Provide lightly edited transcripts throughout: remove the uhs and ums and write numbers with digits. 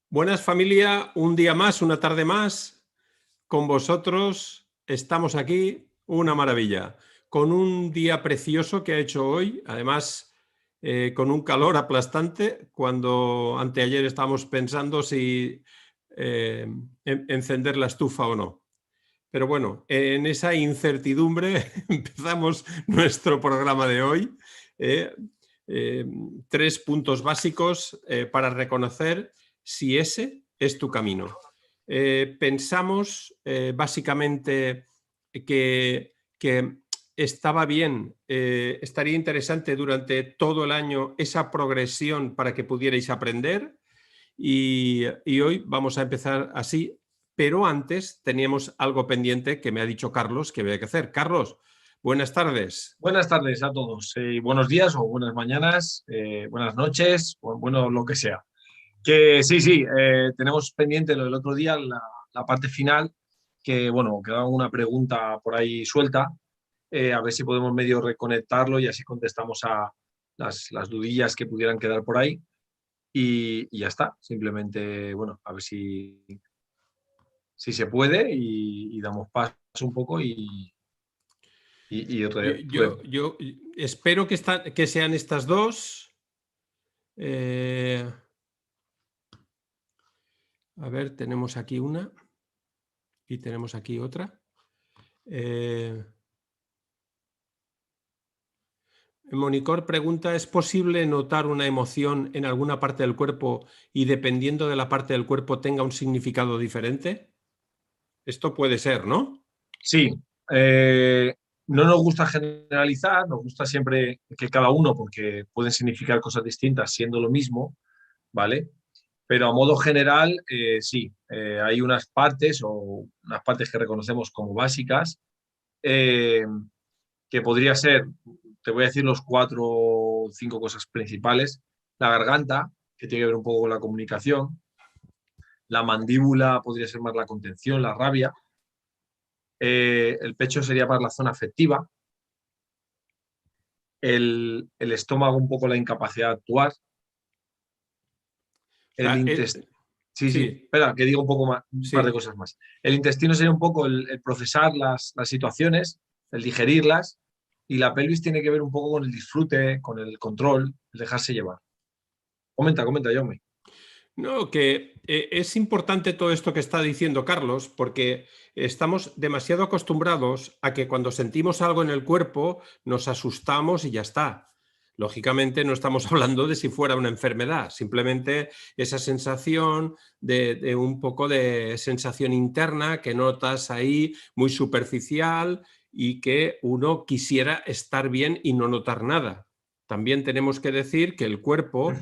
Buenas familia, un día más, una tarde más, con vosotros estamos aquí, una maravilla, con un día precioso que ha hecho hoy, además con un calor aplastante, cuando anteayer estábamos pensando si encender la estufa o no. Pero bueno, en esa incertidumbre empezamos nuestro programa de hoy. eh, 3 puntos básicos para reconocer si ese es tu camino. Pensamos básicamente que estaba bien, estaría interesante durante todo el año esa progresión para que pudierais aprender y hoy vamos a empezar así, pero antes teníamos algo pendiente que me ha dicho Carlos que había que hacer. Carlos, buenas tardes. Buenas tardes a todos, buenos días o buenas mañanas, buenas noches, o bueno, lo que sea. Que sí, tenemos pendiente lo del otro día, la parte final, que bueno, quedaba una pregunta por ahí suelta, a ver si podemos medio reconectarlo y así contestamos a las dudillas que pudieran quedar por ahí y ya está. Simplemente, bueno, a ver si se puede y damos paso un poco y Yo espero que sean estas dos. A ver, tenemos aquí una y tenemos aquí otra. Monicor pregunta, ¿es posible notar una emoción en alguna parte del cuerpo y dependiendo de la parte del cuerpo tenga un significado diferente? Esto puede ser, ¿no? Sí, no nos gusta generalizar, nos gusta siempre que cada uno, porque pueden significar cosas distintas siendo lo mismo, ¿vale? Pero a modo general, sí, hay unas partes o unas partes que reconocemos como básicas, eh, que podría ser, te voy a decir los 4 o 5 cosas principales. La garganta, que tiene que ver un poco con la comunicación. La mandíbula podría ser más la contención, la rabia. El pecho sería más la zona afectiva. El estómago un poco la incapacidad de actuar. O El sea, intestino. Sí, sí, sí, espera, que diga un poco más, un par de sí. cosas más. El intestino sería un poco el procesar las situaciones, el digerirlas, y la pelvis tiene que ver un poco con el disfrute, con el control, el dejarse llevar. Comenta, Jaume. No, que es importante todo esto que está diciendo Carlos, porque estamos demasiado acostumbrados a que cuando sentimos algo en el cuerpo nos asustamos y ya está. Lógicamente no estamos hablando de si fuera una enfermedad, simplemente esa sensación de un poco de sensación interna que notas ahí muy superficial y que uno quisiera estar bien y no notar nada. También tenemos que decir que el cuerpo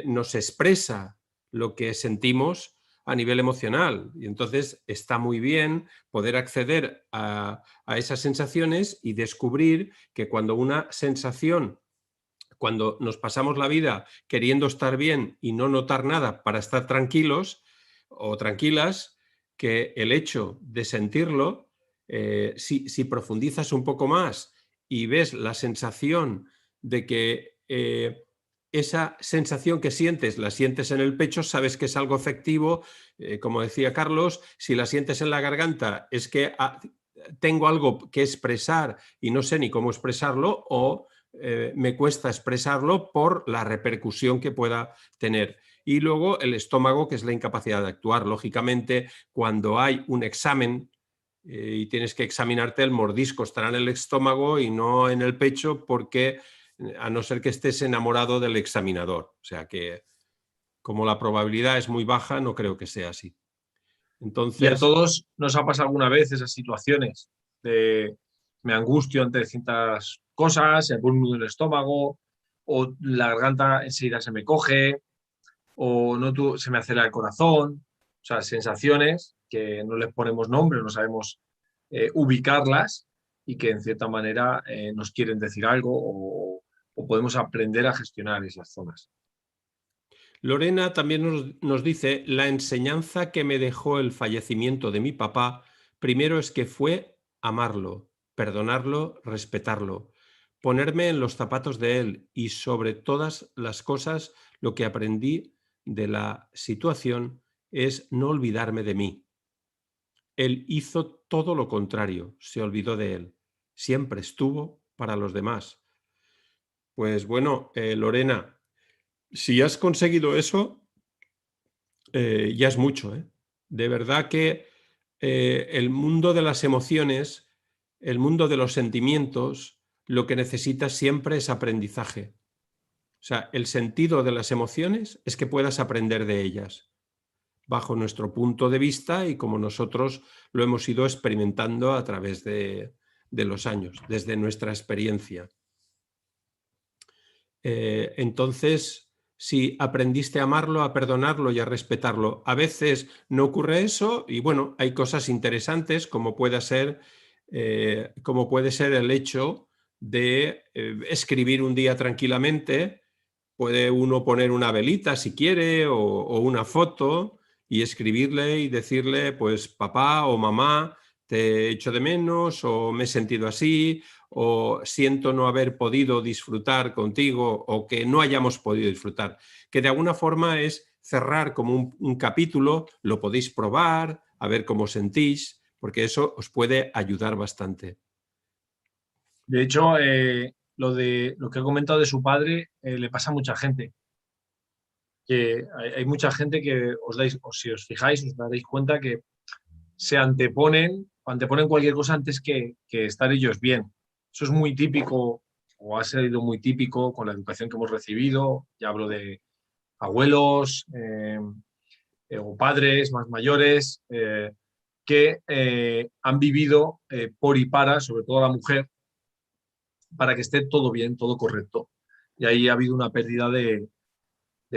nos expresa lo que sentimos a nivel emocional. Y entonces está muy bien poder acceder a esas sensaciones y descubrir que cuando una sensación, cuando nos pasamos la vida queriendo estar bien y no notar nada para estar tranquilos o tranquilas, que el hecho de sentirlo, si profundizas un poco más y ves la sensación de que esa sensación que sientes, la sientes en el pecho, sabes que es algo efectivo, como decía Carlos, si la sientes en la garganta es que tengo algo que expresar y no sé ni cómo expresarlo, o me cuesta expresarlo por la repercusión que pueda tener. Y luego el estómago, que es la incapacidad de actuar. Lógicamente, cuando hay un examen y tienes que examinarte, el mordisco estará en el estómago y no en el pecho, porque a no ser que estés enamorado del examinador. O sea que, como la probabilidad es muy baja, no creo que sea así. Y a Entonces, todos nos ha pasado alguna vez esas situaciones de me angustio ante ciertas cosas, se me pone un nudo en el estómago, o la garganta enseguida se me coge, o no se me acelera el corazón. O sea, sensaciones que no les ponemos nombre, no sabemos ubicarlas y que en cierta manera nos quieren decir algo o podemos aprender a gestionar esas zonas. Lorena también nos dice, la enseñanza que me dejó el fallecimiento de mi papá, primero es que fue amarlo, perdonarlo, respetarlo, ponerme en los zapatos de él y sobre todas las cosas lo que aprendí de la situación es no olvidarme de mí. Él hizo todo lo contrario, se olvidó de él. Siempre estuvo para los demás. Pues bueno, Lorena, si has conseguido eso, ya es mucho, ¿eh? De verdad que el mundo de las emociones, el mundo de los sentimientos, lo que necesita siempre es aprendizaje. O sea, el sentido de las emociones es que puedas aprender de ellas, bajo nuestro punto de vista y como nosotros lo hemos ido experimentando a través de los años, desde nuestra experiencia. Entonces, si aprendiste a amarlo, a perdonarlo y a respetarlo, a veces no ocurre eso y bueno, hay cosas interesantes como puede ser el hecho de escribir un día tranquilamente. Puede uno poner una velita si quiere o una foto y escribirle y decirle, pues papá o mamá, te echo de menos o me he sentido así o siento no haber podido disfrutar contigo o que no hayamos podido disfrutar. Que de alguna forma es cerrar como un capítulo, lo podéis probar, a ver cómo sentís, porque eso os puede ayudar bastante. De hecho, lo que ha comentado de su padre le pasa a mucha gente. Que hay mucha gente que o si os fijáis, os daréis cuenta que se anteponen cualquier cosa antes que estar ellos bien. Eso es muy típico, o ha sido muy típico con la educación que hemos recibido. Ya hablo de abuelos o padres más mayores que han vivido por y para, sobre todo la mujer, para que esté todo bien, todo correcto. Y ahí ha habido una pérdida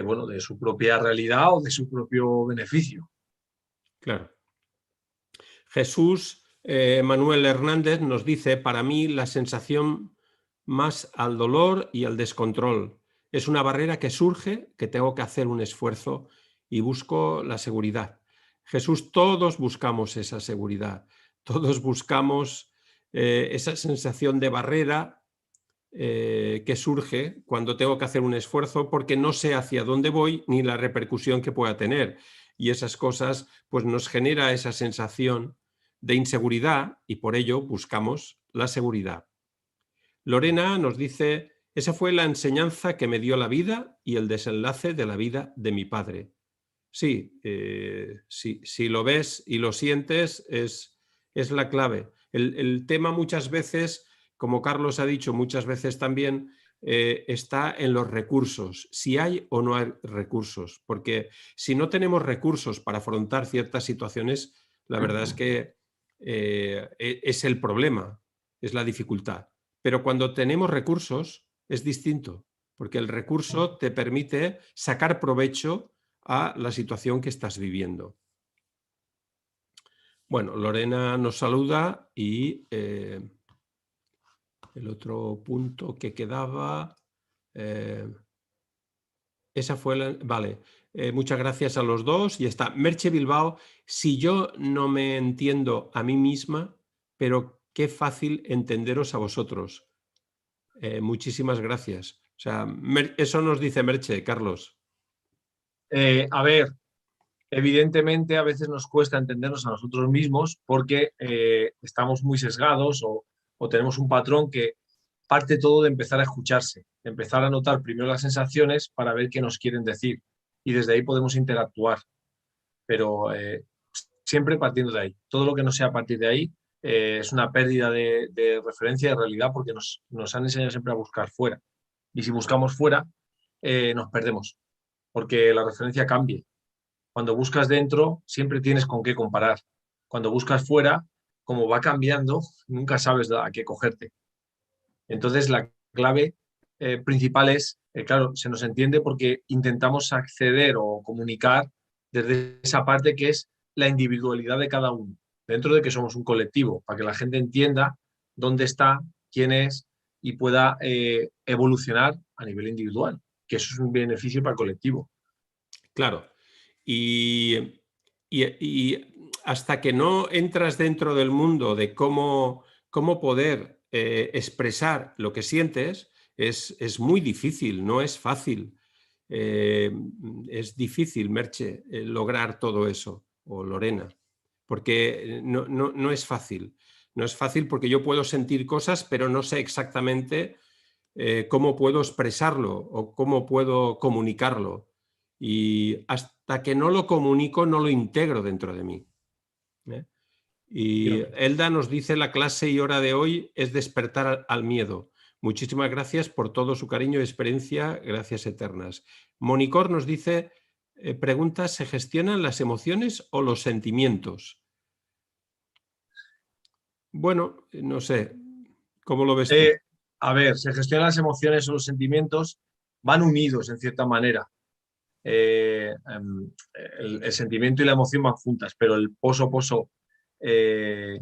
bueno, de su propia realidad o de su propio beneficio. Claro. Jesús Manuel Hernández nos dice, para mí la sensación más al dolor y al descontrol. Es una barrera que surge, que tengo que hacer un esfuerzo y busco la seguridad. Jesús, todos buscamos esa seguridad, todos buscamos esa sensación de barrera que surge cuando tengo que hacer un esfuerzo porque no sé hacia dónde voy ni la repercusión que pueda tener. Y esas cosas pues nos genera esa sensación de inseguridad y por ello buscamos la seguridad. Lorena nos dice, esa fue la enseñanza que me dio la vida y el desenlace de la vida de mi padre. Sí, si lo ves y lo sientes es la clave. El tema muchas veces, como Carlos ha dicho muchas veces también, está en los recursos, si hay o no hay recursos, porque si no tenemos recursos para afrontar ciertas situaciones, la verdad es que es el problema, es la dificultad. Pero cuando tenemos recursos es distinto, porque el recurso te permite sacar provecho a la situación que estás viviendo. Bueno, Lorena nos saluda y el otro punto que quedaba, esa fue la... Vale, muchas gracias a los dos y está. Merche Bilbao, si yo no me entiendo a mí misma, pero qué fácil entenderos a vosotros. Muchísimas gracias. O sea, eso nos dice Merche, Carlos. A ver, evidentemente a veces nos cuesta entendernos a nosotros mismos porque estamos muy sesgados o tenemos un patrón que parte todo de empezar a escucharse, de empezar a notar primero las sensaciones para ver qué nos quieren decir y desde ahí podemos interactuar, pero siempre partiendo de ahí. Todo lo que no sea a partir de ahí es una pérdida de referencia de realidad porque nos han enseñado siempre a buscar fuera y si buscamos fuera nos perdemos porque la referencia cambia. Cuando buscas dentro, siempre tienes con qué comparar. Cuando buscas fuera, como va cambiando, nunca sabes a qué cogerte. Entonces, la clave principal es, claro, se nos entiende porque intentamos acceder o comunicar desde esa parte que es la individualidad de cada uno, dentro de que somos un colectivo, para que la gente entienda dónde está, quién es y pueda evolucionar a nivel individual, que eso es un beneficio para el colectivo. Claro. Y hasta que no entras dentro del mundo de cómo poder expresar lo que sientes es muy difícil, no es fácil. Es difícil, Merche, lograr todo eso, o Lorena, porque no es fácil. No es fácil porque yo puedo sentir cosas, pero no sé exactamente cómo puedo expresarlo o cómo puedo comunicarlo. Y hasta que no lo comunico, no lo integro dentro de mí. Y Elda nos dice: la clase y hora de hoy es despertar al miedo. Muchísimas gracias por todo su cariño y experiencia, gracias eternas. Monicor nos dice, pregunta: ¿se gestionan las emociones o los sentimientos? Bueno, no sé, ¿cómo lo ves tú? A ver, se gestionan las emociones o los sentimientos, van unidos en cierta manera. El sentimiento y la emoción van juntas, pero el poso eh,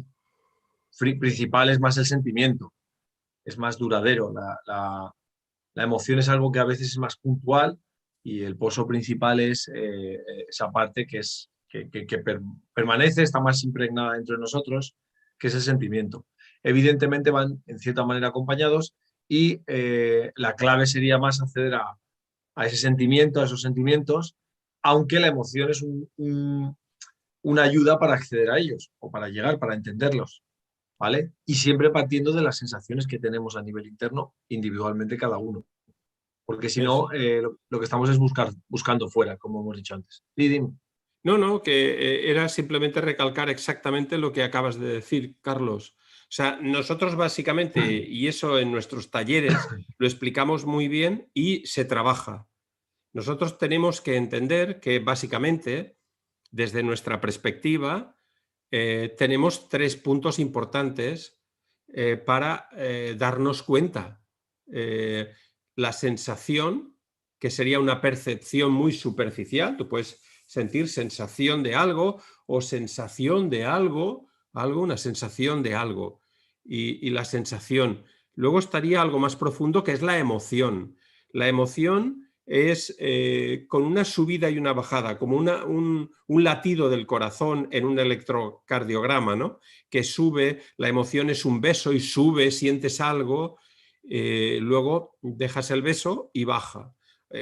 principal es más el sentimiento, es más duradero. La emoción es algo que a veces es más puntual y el pozo principal es esa parte que, permanece, está más impregnada dentro de nosotros, que es el sentimiento. Evidentemente van en cierta manera acompañados y la clave sería más acceder a ese sentimiento, a esos sentimientos, aunque la emoción es una ayuda para acceder a ellos o para llegar, para entenderlos. ¿Vale? Y siempre partiendo de las sensaciones que tenemos a nivel interno, individualmente cada uno. Porque si no, lo que estamos es buscando fuera, como hemos dicho antes. Sí, dime. No, que era simplemente recalcar exactamente lo que acabas de decir, Carlos. O sea, nosotros básicamente, y eso en nuestros talleres lo explicamos muy bien y se trabaja. Nosotros tenemos que entender que básicamente, desde nuestra perspectiva, tenemos 3 puntos importantes para darnos cuenta. La sensación, que sería una percepción muy superficial, tú puedes sentir sensación de algo o sensación de algo, una sensación de algo. Y la sensación. Luego estaría algo más profundo, que es la emoción. La emoción es con una subida y una bajada, como un latido del corazón en un electrocardiograma, ¿no? Que sube, la emoción es un beso y sube, sientes algo, luego dejas el beso y baja.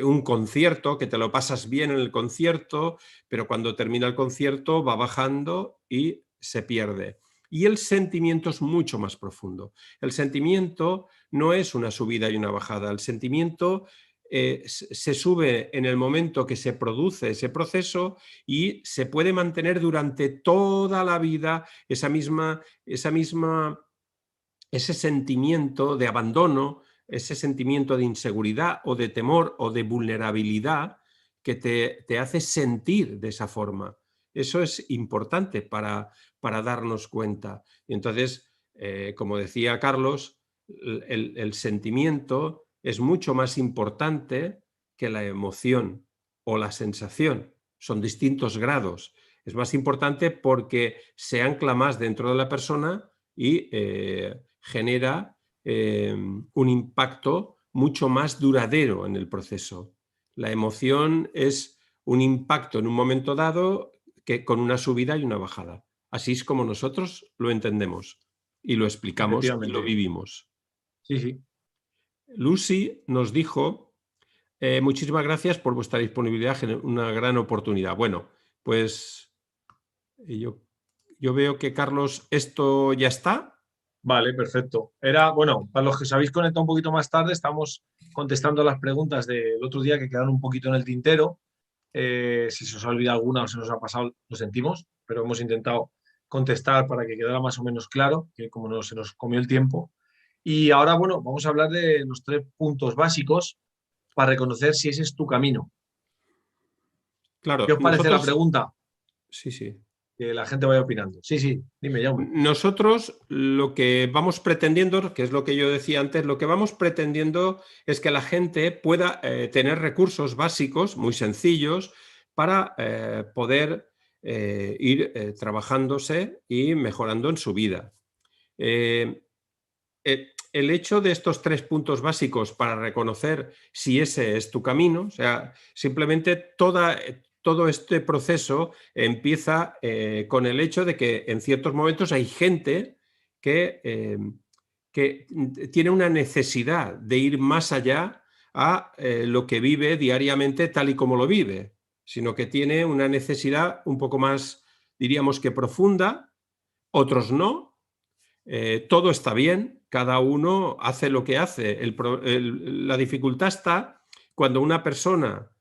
Un concierto, que te lo pasas bien en el concierto, pero cuando termina el concierto va bajando y se pierde. Y el sentimiento es mucho más profundo. El sentimiento no es una subida y una bajada. El sentimiento se sube en el momento que se produce ese proceso y se puede mantener durante toda la vida ese sentimiento de abandono, ese sentimiento de inseguridad o de temor o de vulnerabilidad que te hace sentir de esa forma. Eso es importante para darnos cuenta. Y entonces, como decía Carlos, el sentimiento es mucho más importante que la emoción o la sensación. Son distintos grados. Es más importante porque se ancla más dentro de la persona y genera un impacto mucho más duradero en el proceso. La emoción es un impacto en un momento dado que con una subida y una bajada. Así es como nosotros lo entendemos y lo explicamos y lo vivimos. Sí, sí. Lucy nos dijo: muchísimas gracias por vuestra disponibilidad, una gran oportunidad. Bueno, pues yo veo que, Carlos, esto ya está. Vale, perfecto. Bueno, para los que os habéis conectado un poquito más tarde, estamos contestando las preguntas del otro día que quedaron un poquito en el tintero. Si se os ha olvidado alguna o se nos ha pasado, lo sentimos, pero hemos intentado contestar para que quedara más o menos claro, que como no se nos comió el tiempo. Y ahora, bueno, vamos a hablar de los 3 puntos básicos para reconocer si ese es tu camino. ¿Qué Claro, os parece la nosotros... pregunta? Sí, sí. Que la gente vaya opinando. Sí, sí, dime, Jaume. Nosotros lo que vamos pretendiendo, que es lo que yo decía antes, lo que vamos pretendiendo es que la gente pueda tener recursos básicos muy sencillos para poder ir trabajándose y mejorando en su vida. El hecho de estos 3 puntos básicos para reconocer si ese es tu camino, o sea, simplemente todo este proceso empieza con el hecho de que en ciertos momentos hay gente que que tiene una necesidad de ir más allá a lo que vive diariamente tal y como lo vive, sino que tiene una necesidad un poco más, diríamos que profunda, otros no. Todo está bien, cada uno hace lo que hace. La dificultad está cuando una persona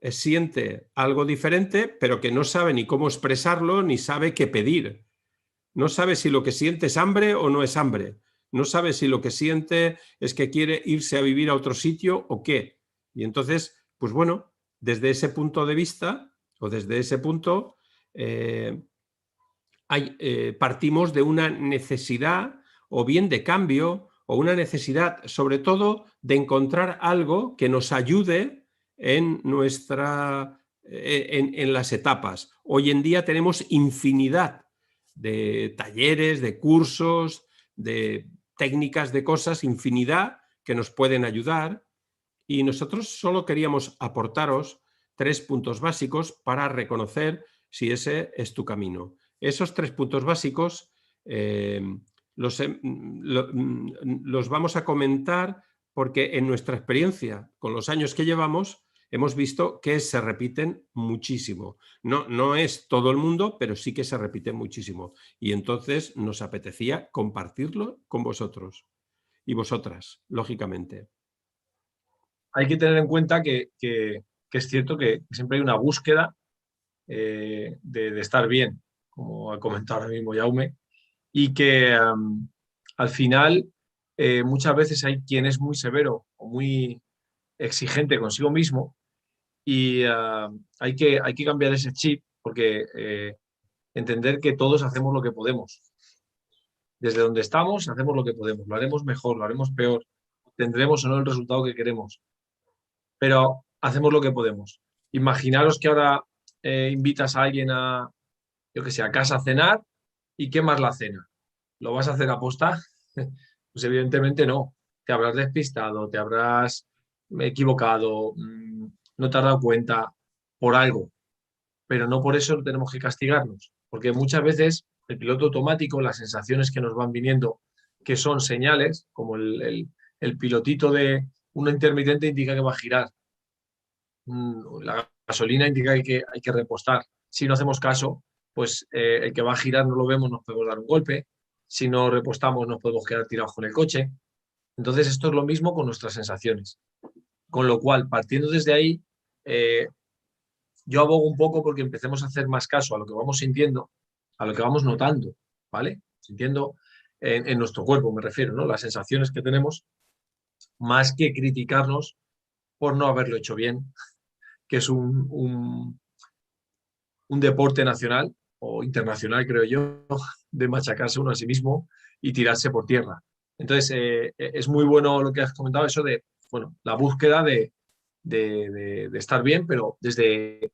siente algo diferente, pero que no sabe ni cómo expresarlo, ni sabe qué pedir. No sabe si lo que siente es hambre o no es hambre. No sabe si lo que siente es que quiere irse a vivir a otro sitio o qué. Y entonces, pues bueno, desde ese punto de vista o desde ese punto, partimos de una necesidad o bien de cambio o una necesidad sobre todo de encontrar algo que nos ayude en las etapas. Hoy en día tenemos infinidad de talleres, de cursos, de técnicas, de cosas, infinidad que nos pueden ayudar, y nosotros solo queríamos aportaros 3 puntos básicos para reconocer si ese es tu camino. Esos 3 puntos básicos los vamos a comentar porque en nuestra experiencia, con los años que llevamos, hemos visto que se repiten muchísimo. No es todo el mundo, pero sí que se repiten muchísimo. Y entonces nos apetecía compartirlo con vosotros y vosotras, lógicamente. Hay que tener en cuenta que es cierto que siempre hay una búsqueda de estar bien, como ha comentado ahora mismo Jaume, y que al final muchas veces hay quien es muy severo o muy exigente consigo mismo y hay que cambiar ese chip porque entender que todos hacemos lo que podemos. Desde donde estamos hacemos lo que podemos, lo haremos mejor, lo haremos peor, tendremos o no el resultado que queremos, pero hacemos lo que podemos. Imaginaros que ahora invitas a alguien a, yo que sé, a casa a cenar y quemas la cena. ¿Lo vas a hacer aposta? Pues evidentemente no. Te habrás despistado, te habrás equivocado, no te has dado cuenta por algo, pero no por eso tenemos que castigarnos, porque muchas veces el piloto automático, las sensaciones que nos van viniendo, que son señales, como el pilotito de una intermitente indica que va a girar, la gasolina indica que hay que repostar. Si no hacemos caso, pues el que va a girar no lo vemos, nos podemos dar un golpe. Si no repostamos, nos podemos quedar tirados con el coche. Entonces, esto es lo mismo con nuestras sensaciones. Con lo cual, partiendo desde ahí, yo abogo un poco porque empecemos a hacer más caso a lo que vamos sintiendo, a lo que vamos notando, ¿vale? Sintiendo en nuestro cuerpo, me refiero, ¿no? Las sensaciones que tenemos, más que criticarnos por no haberlo hecho bien, que es un deporte nacional o internacional, creo yo, de machacarse uno a sí mismo y tirarse por tierra. Entonces, es muy bueno lo que has comentado, eso de, bueno, la búsqueda de estar bien, pero desde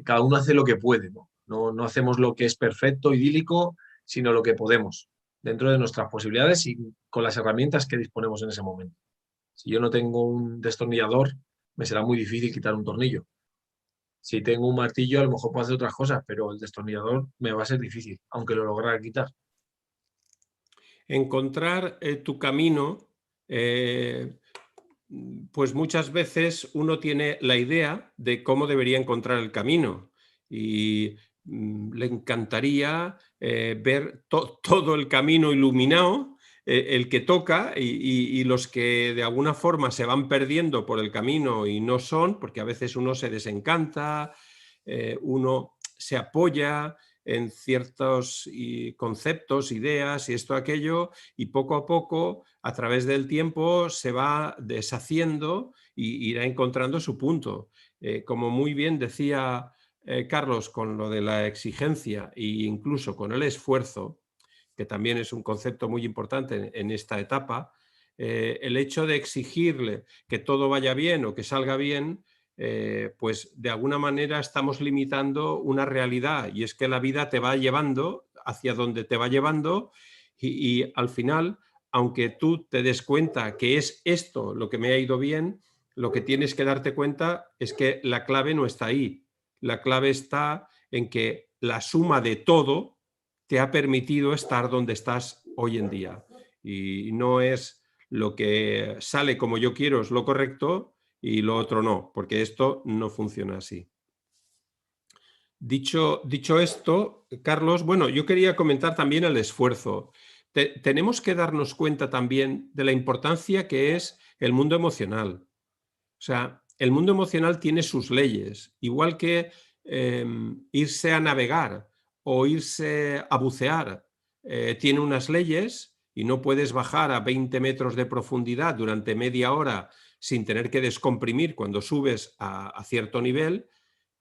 cada uno hace lo que puede, ¿no? No hacemos lo que es perfecto, idílico, sino lo que podemos, dentro de nuestras posibilidades y con las herramientas que disponemos en ese momento. Si yo no tengo un destornillador, me será muy difícil quitar un tornillo. Si tengo un martillo, a lo mejor puedo hacer otras cosas, pero el destornillador me va a ser difícil, aunque lo lograra quitar. Encontrar tu camino, pues muchas veces uno tiene la idea de cómo debería encontrar el camino y le encantaría ver todo el camino iluminado, el que toca y los que de alguna forma se van perdiendo por el camino y no son, porque a veces uno se desencanta, uno se apoya en ciertos conceptos, ideas y esto, aquello, y poco a poco, a través del tiempo, se va deshaciendo y irá encontrando su punto. Como muy bien decía Carlos, con lo de la exigencia e incluso con el esfuerzo, que también es un concepto muy importante en esta etapa, el hecho de exigirle que todo vaya bien o que salga bien, pues de alguna manera estamos limitando una realidad, y es que la vida te va llevando hacia donde te va llevando y al final, aunque tú te des cuenta que es esto lo que me ha ido bien, lo que tienes que darte cuenta es que la clave no está ahí. La clave está en que la suma de todo te ha permitido estar donde estás hoy en día. y no es lo que sale como yo quiero es lo correcto y lo otro no, porque esto no funciona así. Dicho esto, Carlos, bueno, yo quería comentar también el esfuerzo. Tenemos que darnos cuenta también de la importancia que es el mundo emocional. O sea, el mundo emocional tiene sus leyes, igual que irse a navegar o irse a bucear, tiene unas leyes y no puedes bajar a 20 metros de profundidad durante media hora sin tener que descomprimir cuando subes a cierto nivel.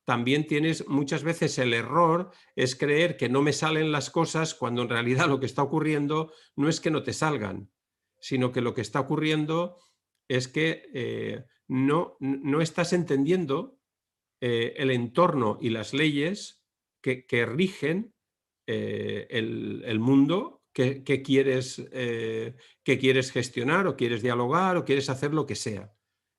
También tienes muchas veces el error es creer que no me salen las cosas cuando en realidad lo que está ocurriendo no es que no te salgan, sino que lo que está ocurriendo es que no estás entendiendo el entorno y las leyes que rigen el mundo que quieres gestionar o quieres dialogar o quieres hacer lo que sea.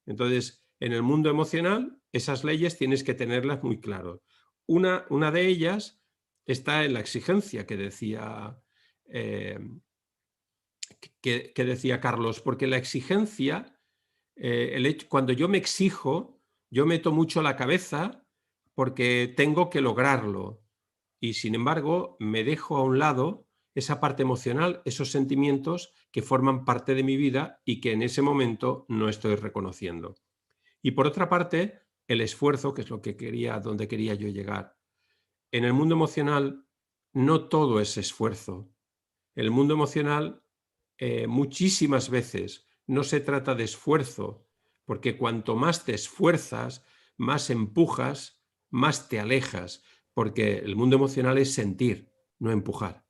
Entonces, en el mundo emocional, esas leyes tienes que tenerlas muy claro. Una de ellas está en la exigencia eh, que decía Carlos, porque la exigencia, cuando yo me exijo, yo meto mucho la cabeza porque tengo que lograrlo. Y sin embargo, me dejo a un lado esa parte emocional, esos sentimientos que forman parte de mi vida y que en ese momento no estoy reconociendo. Y por otra parte, el esfuerzo, que es donde quería yo llegar. En el mundo emocional, no todo es esfuerzo. El mundo emocional, muchísimas veces, no se trata de esfuerzo, porque cuanto más te esfuerzas, más empujas, más te alejas, porque el mundo emocional es sentir, no empujar.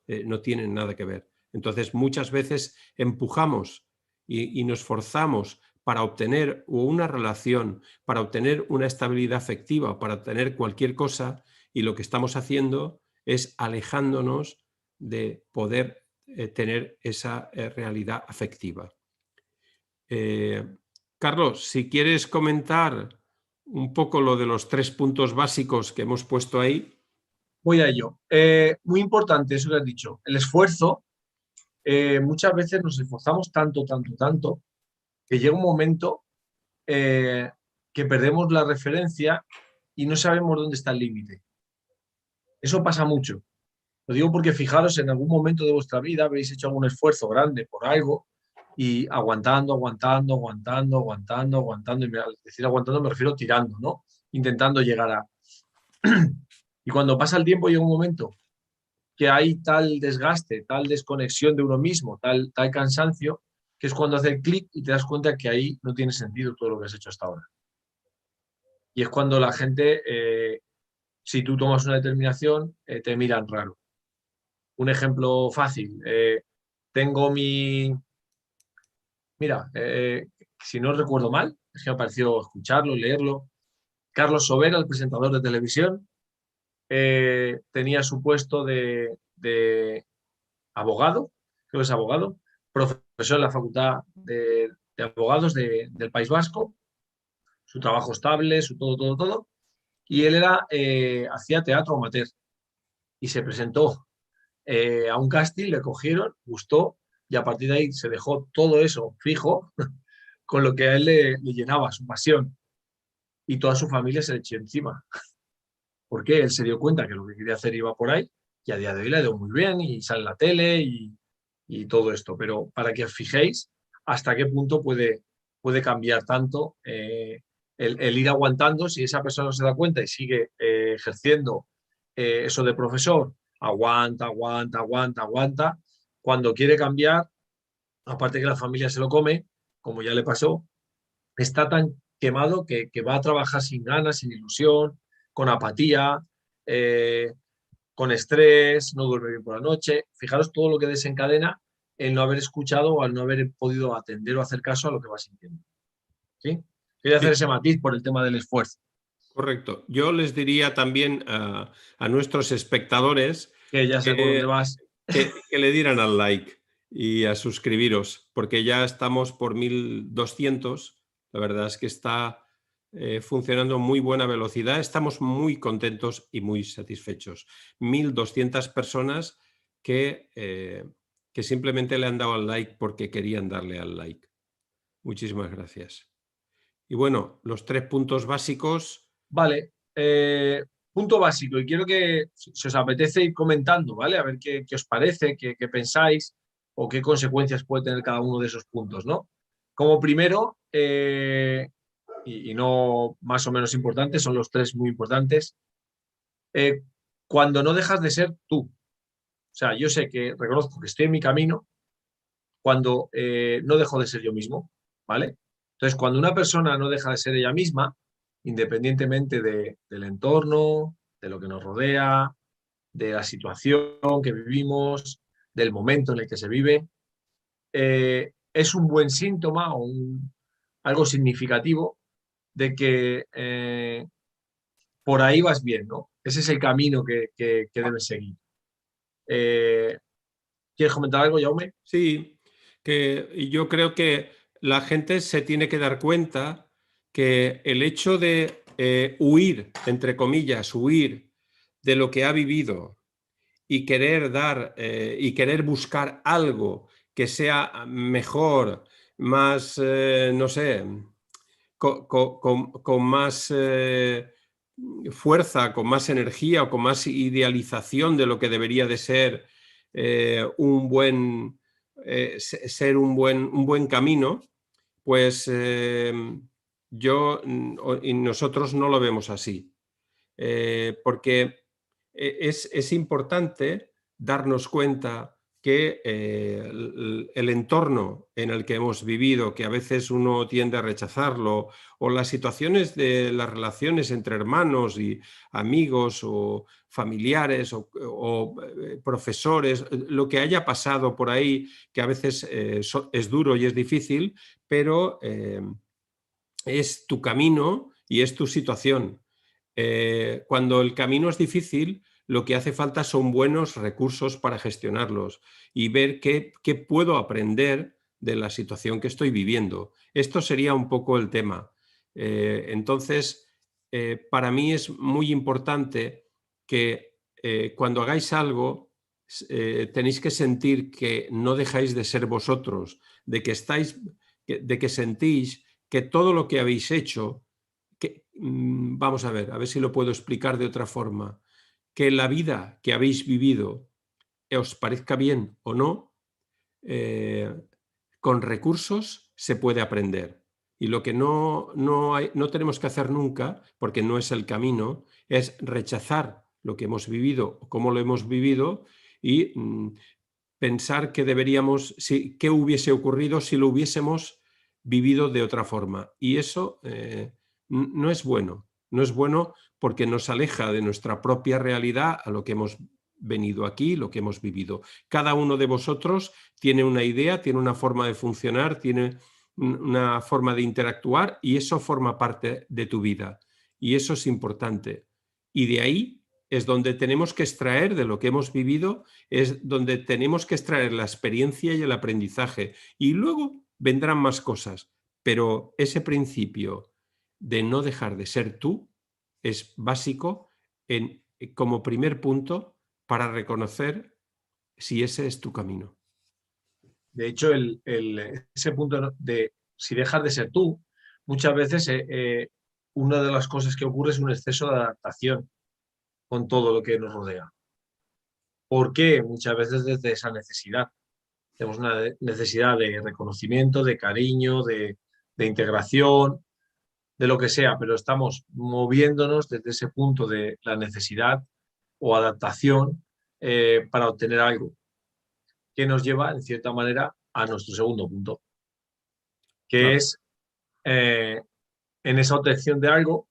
No tienen nada que ver. Entonces, muchas veces empujamos y nos forzamos para obtener una relación, para obtener una estabilidad afectiva, para obtener cualquier cosa, y lo que estamos haciendo es alejándonos de poder tener esa realidad afectiva. Carlos, si quieres comentar un poco lo de los 3 puntos básicos que hemos puesto ahí. Voy a ello. Muy importante eso que has dicho. El esfuerzo, muchas veces nos esforzamos tanto, que llega un momento que perdemos la referencia y no sabemos dónde está el límite. Eso pasa mucho. Lo digo porque fijaros, en algún momento de vuestra vida habéis hecho algún esfuerzo grande por algo y aguantando, y al decir aguantando me refiero tirando, ¿no? Intentando llegar a... Y cuando pasa el tiempo llega un momento que hay tal desgaste, tal desconexión de uno mismo, tal cansancio, que es cuando hace el clic y te das cuenta que ahí no tiene sentido todo lo que has hecho hasta ahora. Y es cuando la gente, si tú tomas una determinación, te miran raro. Un ejemplo fácil, tengo mi... Mira, si no recuerdo mal, es que me pareció escucharlo, leerlo, Carlos Sobera, el presentador de televisión, tenía su puesto de abogado, creo que es abogado, profesor en la Facultad de Abogados del País Vasco, su trabajo estable, su todo, y él hacía teatro amateur y se presentó a un casting, le cogieron, gustó, y a partir de ahí se dejó todo eso fijo, con lo que a él le llenaba, su pasión, y toda su familia se le echó encima. Porque él se dio cuenta que lo que quería hacer iba por ahí, y a día de hoy le ha ido muy bien, y sale en la tele, y todo esto. Pero para que os fijéis hasta qué punto puede cambiar tanto el ir aguantando, si esa persona no se da cuenta y sigue ejerciendo eso de profesor, aguanta, cuando quiere cambiar, aparte que la familia se lo come, como ya le pasó, está tan quemado que va a trabajar sin ganas, sin ilusión, con apatía, eh, con estrés, no duerme bien por la noche. Fijaros todo lo que desencadena el no haber escuchado o al no haber podido atender o hacer caso a lo que va sintiendo. ¿Sí? Quería hacer Sí, ese matiz por el tema del esfuerzo. correcto. Yo les diría también a nuestros espectadores Que ya sé por dónde que, vas. que le dieran al like y a suscribiros, porque ya estamos por 1200. La verdad es que está funcionando a muy buena velocidad. Estamos muy contentos y muy satisfechos. 1200 personas que que simplemente le han dado al like porque querían darle al like. Muchísimas gracias. Y bueno, los 3 puntos básicos. Vale, punto básico, y quiero que, si os apetece, ir comentando, ¿vale? A ver qué os parece, qué pensáis o qué consecuencias puede tener cada uno de esos puntos, ¿no? Como primero, y no más o menos importantes, son los 3 muy importantes, cuando no dejas de ser tú. O sea, yo sé que reconozco que estoy en mi camino cuando no dejo de ser yo mismo, ¿vale? Entonces, cuando una persona no deja de ser ella misma, independientemente del entorno, de lo que nos rodea, de la situación que vivimos, del momento en el que se vive, es un buen síntoma o algo significativo de que por ahí vas bien, ¿no? Ese es el camino que debes seguir. ¿Quieres comentar algo, Jaume? Sí, que yo creo que la gente se tiene que dar cuenta que el hecho de huir, entre comillas, huir de lo que ha vivido y querer y querer buscar algo que sea mejor, más, no sé, con más fuerza, con más energía o con más idealización de lo que debería de ser un buen ser un buen camino, pues yo y nosotros no lo vemos así. Porque es importante darnos cuenta que el entorno en el que hemos vivido, que a veces uno tiende a rechazarlo, o las situaciones de las relaciones entre hermanos y amigos o familiares o profesores, lo que haya pasado por ahí, que a veces es duro y es difícil, pero es tu camino y es tu situación. Cuando el camino es difícil, lo que hace falta son buenos recursos para gestionarlos y ver qué puedo aprender de la situación que estoy viviendo. Esto sería un poco el tema. Entonces, para mí es muy importante que cuando hagáis algo, tenéis que sentir que no dejáis de ser vosotros, de que sentís que todo lo que habéis hecho, vamos a ver si lo puedo explicar de otra forma, que la vida que habéis vivido os parezca bien o no, eh, con recursos se puede aprender. Y lo que no tenemos que hacer nunca, porque no es el camino, es rechazar lo que hemos vivido, cómo lo hemos vivido y pensar que deberíamos, qué hubiese ocurrido si lo hubiésemos vivido de otra forma. Y eso no es bueno. No es bueno porque nos aleja de nuestra propia realidad a lo que hemos venido aquí, lo que hemos vivido. Cada uno de vosotros tiene una idea, tiene una forma de funcionar, tiene una forma de interactuar y eso forma parte de tu vida. Y eso es importante. Y de ahí es donde tenemos que extraer de lo que hemos vivido, es donde tenemos que extraer la experiencia y el aprendizaje. Y luego vendrán más cosas. Pero ese principio de no dejar de ser tú es básico como primer punto para reconocer si ese es tu camino. De hecho, ese punto de si dejas de ser tú, muchas veces una de las cosas que ocurre es un exceso de adaptación con todo lo que nos rodea. ¿Por qué? Muchas veces desde esa necesidad. Tenemos una necesidad de reconocimiento, de cariño, de integración, de lo que sea, pero estamos moviéndonos desde ese punto de la necesidad o adaptación para obtener algo, que nos lleva, en cierta manera, a nuestro segundo punto, que Claro. es eh, en esa obtención de algo,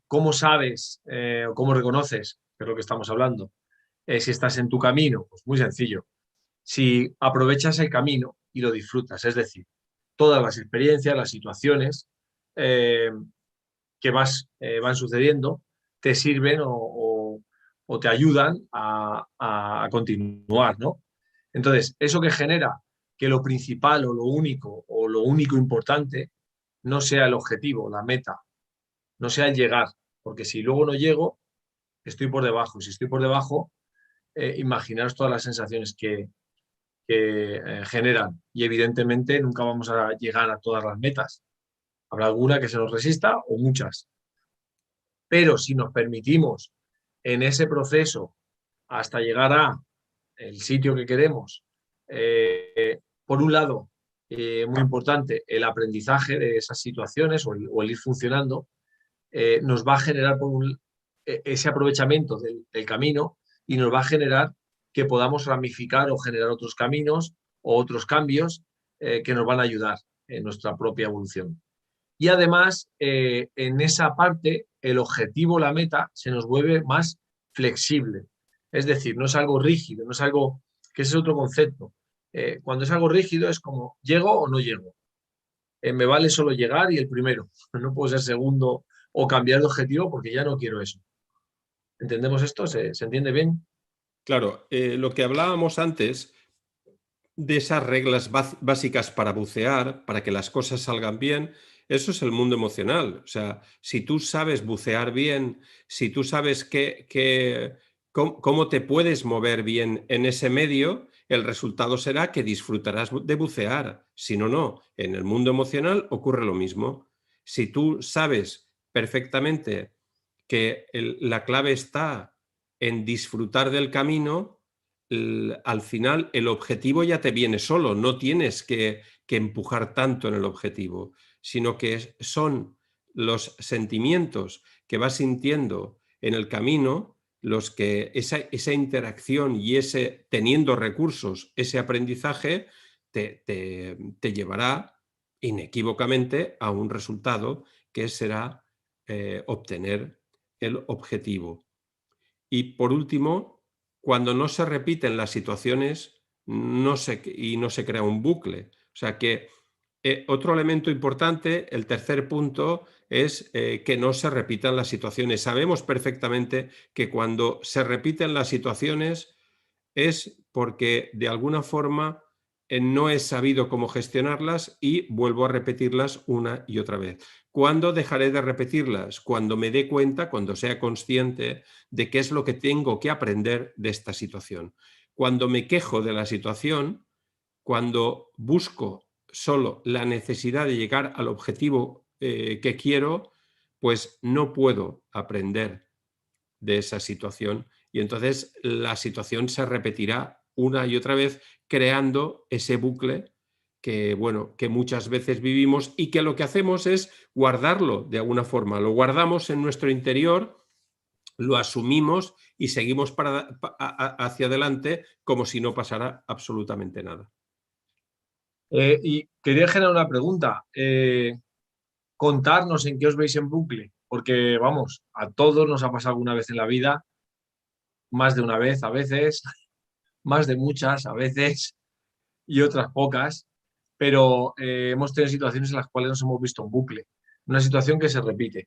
¿cómo sabes o cómo reconoces, que es lo que estamos hablando, si estás en tu camino? Pues muy sencillo. Si aprovechas el camino y lo disfrutas, es decir, todas las experiencias, las situaciones eh, que van sucediendo te sirven o te ayudan a continuar, ¿no? Entonces, eso que genera que lo principal o lo único importante no sea el objetivo, la meta, no sea el llegar, porque si luego no llego, estoy por debajo. Y si estoy por debajo, imaginaros todas las sensaciones que generan. Y evidentemente nunca vamos a llegar a todas las metas. Habrá alguna que se nos resista o muchas. Pero si nos permitimos en ese proceso hasta llegar a el sitio que queremos, por un lado, muy importante, el aprendizaje de esas situaciones o el ir funcionando, nos va a generar ese aprovechamiento del camino y nos va a generar que podamos ramificar o generar otros caminos o otros cambios que nos van a ayudar en nuestra propia evolución. Y además, en esa parte, el objetivo, la meta, se nos vuelve más flexible. Es decir, no es algo rígido, no es algo, que ese es otro concepto. Cuando es algo rígido es como, ¿llego o no llego? Me vale solo llegar y el primero. No puedo ser segundo o cambiar de objetivo porque ya no quiero eso. ¿Entendemos esto? ¿Se entiende bien? Claro, lo que hablábamos antes de esas reglas básicas para bucear, para que las cosas salgan bien, eso es el mundo emocional. O sea, si tú sabes bucear bien, si tú sabes cómo te puedes mover bien en ese medio, el resultado será que disfrutarás de bucear. Si no, no. En el mundo emocional ocurre lo mismo. Si tú sabes perfectamente que la clave está en disfrutar del camino, al final el objetivo ya te viene solo, no tienes que empujar tanto en el objetivo, sino que son los sentimientos que vas sintiendo en el camino los que esa interacción y ese teniendo recursos, ese aprendizaje te llevará inequívocamente a un resultado que será obtener el objetivo. Y por último, cuando no se repiten las situaciones y no se crea un bucle. O sea que otro elemento importante, el tercer punto, es que no se repitan las situaciones. Sabemos perfectamente que cuando se repiten las situaciones es porque de alguna forma no he sabido cómo gestionarlas y vuelvo a repetirlas una y otra vez. ¿Cuándo dejaré de repetirlas? Cuando me dé cuenta, cuando sea consciente de qué es lo que tengo que aprender de esta situación. Cuando me quejo de la situación, cuando busco solo la necesidad de llegar al objetivo que quiero, pues no puedo aprender de esa situación y entonces la situación se repetirá una y otra vez creando ese bucle que, bueno, que muchas veces vivimos y que lo que hacemos es guardarlo de alguna forma, lo guardamos en nuestro interior, lo asumimos y seguimos hacia adelante como si no pasara absolutamente nada. Y quería generar una pregunta. Contarnos en qué os veis en bucle, porque vamos, a todos nos ha pasado alguna vez en la vida, más de una vez a veces, más de muchas a veces y otras pocas, pero hemos tenido situaciones en las cuales nos hemos visto en bucle. Una situación que se repite,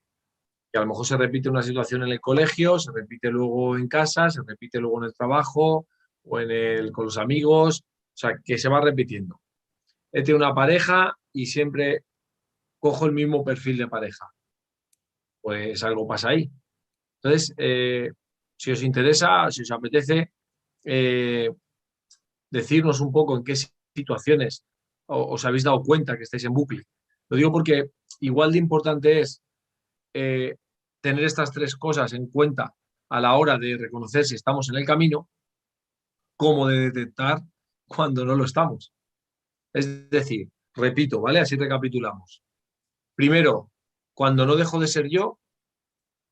que a lo mejor se repite una situación en el colegio, se repite luego en casa, se repite luego en el trabajo o con los amigos, o sea, que se va repitiendo. He tenido una pareja y siempre cojo el mismo perfil de pareja. Pues algo pasa ahí. Entonces, si os interesa, si os apetece, eh, decirnos un poco en qué situaciones os habéis dado cuenta que estáis en bucle. Lo digo porque igual de importante es eh, tener estas tres cosas en cuenta a la hora de reconocer si estamos en el camino, como de detectar cuando no lo estamos. Es decir, repito, ¿vale? Así recapitulamos. Primero, cuando no dejo de ser yo.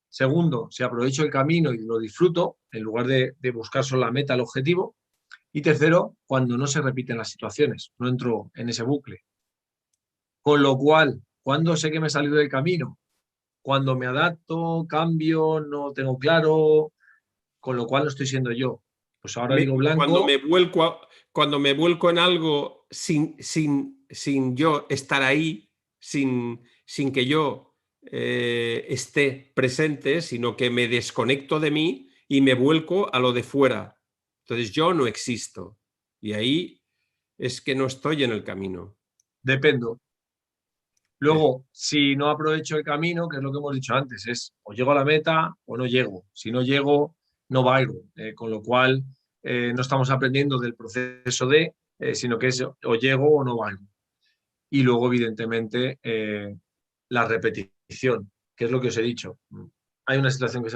Segundo, si aprovecho el camino y lo disfruto, en lugar de buscar solo la meta, el objetivo. Y tercero, cuando no se repiten las situaciones, no entro en ese bucle. Con lo cual, ¿cuándo sé que me he salido del camino? Cuando me adapto, cambio, no tengo claro, con lo cual no estoy siendo yo. Pues ahora digo Cuando blanco. cuando me vuelco en algo sin yo estar ahí, sin que yo esté presente, sino que me desconecto de mí y me vuelco a lo de fuera. Entonces yo no existo. Y ahí es que no estoy en el camino. Dependo. Eh, Luego, si no aprovecho el camino, que es lo que hemos dicho antes, es o llego a la meta o no llego. Si no llego, no valgo. Con lo cual, no estamos aprendiendo del proceso de, sino que es o llego o no valgo. Y luego, evidentemente, la repetición, que es lo que os he dicho. Hay una situación que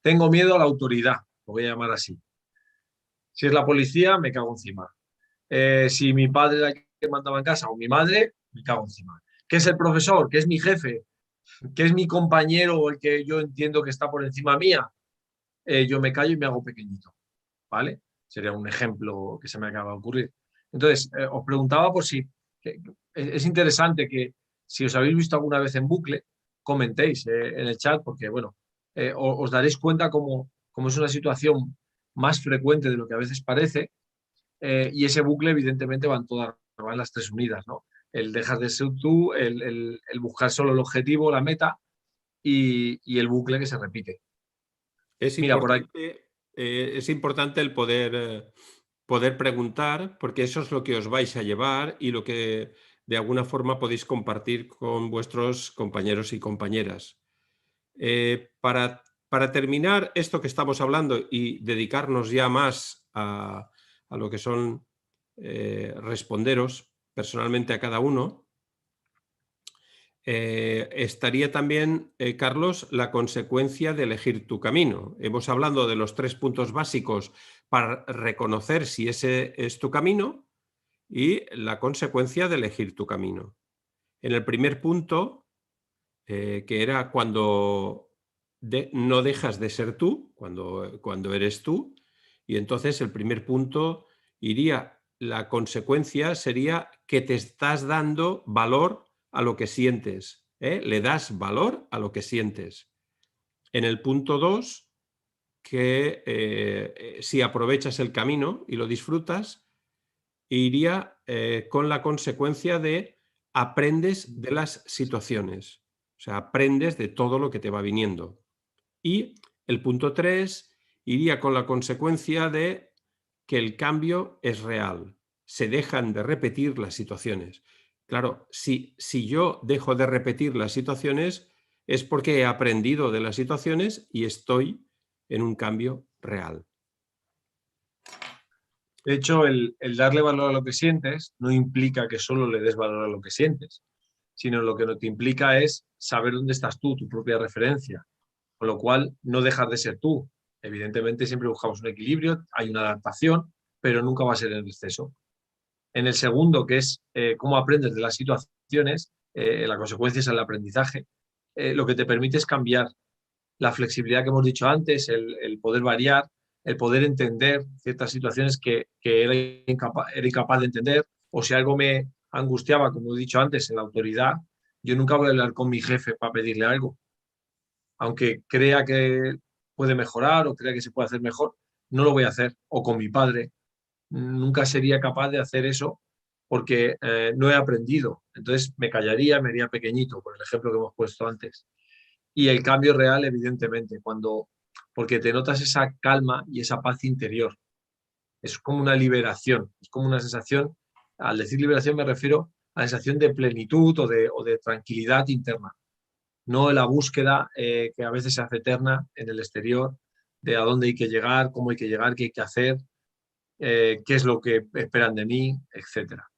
tengo miedo a la autoridad, lo voy a llamar así. Si es la policía, me cago encima. Si mi padre era el que mandaba en casa o mi madre, me cago encima. ¿Qué es el profesor? ¿Qué es mi jefe? ¿Qué es mi compañero o el que yo entiendo que está por encima mía? Yo me callo y me hago pequeñito, ¿vale? Sería un ejemplo que se me acaba de ocurrir. Entonces, os preguntaba por si es interesante que si os habéis visto alguna vez en bucle, comentéis en el chat, porque bueno, os daréis cuenta como es una situación más frecuente de lo que a veces parece, y ese bucle evidentemente van las tres unidas, ¿no? El dejar de ser tú, el buscar solo el objetivo, la meta, y el bucle que se repite. Mira, por ahí. Es importante el poder preguntar, porque eso es lo que os vais a llevar y lo que de alguna forma podéis compartir con vuestros compañeros y compañeras. Para terminar esto que estamos hablando y dedicarnos ya más a lo que son responderos personalmente a cada uno, estaría también, Carlos, la consecuencia de elegir tu camino. Hemos hablado de los 3 puntos básicos para reconocer si ese es tu camino y la consecuencia de elegir tu camino. En el primer punto, que era cuando no dejas de ser tú, cuando eres tú, y entonces el primer punto la consecuencia sería que te estás dando valor a lo que sientes, ¿eh? Le das valor a lo que sientes. En el punto 2, que si aprovechas el camino y lo disfrutas, iría con la consecuencia de aprendes de las situaciones, o sea, aprendes de todo lo que te va viniendo. Y el punto 3 iría con la consecuencia de que el cambio es real, se dejan de repetir las situaciones. Claro, si yo dejo de repetir las situaciones es porque he aprendido de las situaciones y estoy en un cambio real. De hecho, el darle valor a lo que sientes no implica que solo le des valor a lo que sientes, sino lo que no te implica es saber dónde estás tú, tu propia referencia, con lo cual no dejar de ser tú. Evidentemente siempre buscamos un equilibrio, hay una adaptación, pero nunca va a ser en exceso. En el segundo, que es cómo aprendes de las situaciones, la consecuencia es el aprendizaje, lo que te permite es cambiar la flexibilidad que hemos dicho antes, el poder variar, el poder entender ciertas situaciones que era incapaz de entender, o si algo me angustiaba, como he dicho antes, en la autoridad, yo nunca voy a hablar con mi jefe para pedirle algo. Aunque crea que puede mejorar o crea que se puede hacer mejor, no lo voy a hacer. O con mi padre, nunca sería capaz de hacer eso porque no he aprendido. Entonces me callaría, me haría pequeñito, por el ejemplo que hemos puesto antes. Y el cambio real, evidentemente, porque te notas esa calma y esa paz interior. Es como una liberación, es como una sensación, al decir liberación me refiero a la sensación de plenitud o de tranquilidad interna, no la búsqueda que a veces se hace eterna en el exterior de a dónde hay que llegar, cómo hay que llegar, qué hay que hacer, qué es lo que esperan de mí, etcétera.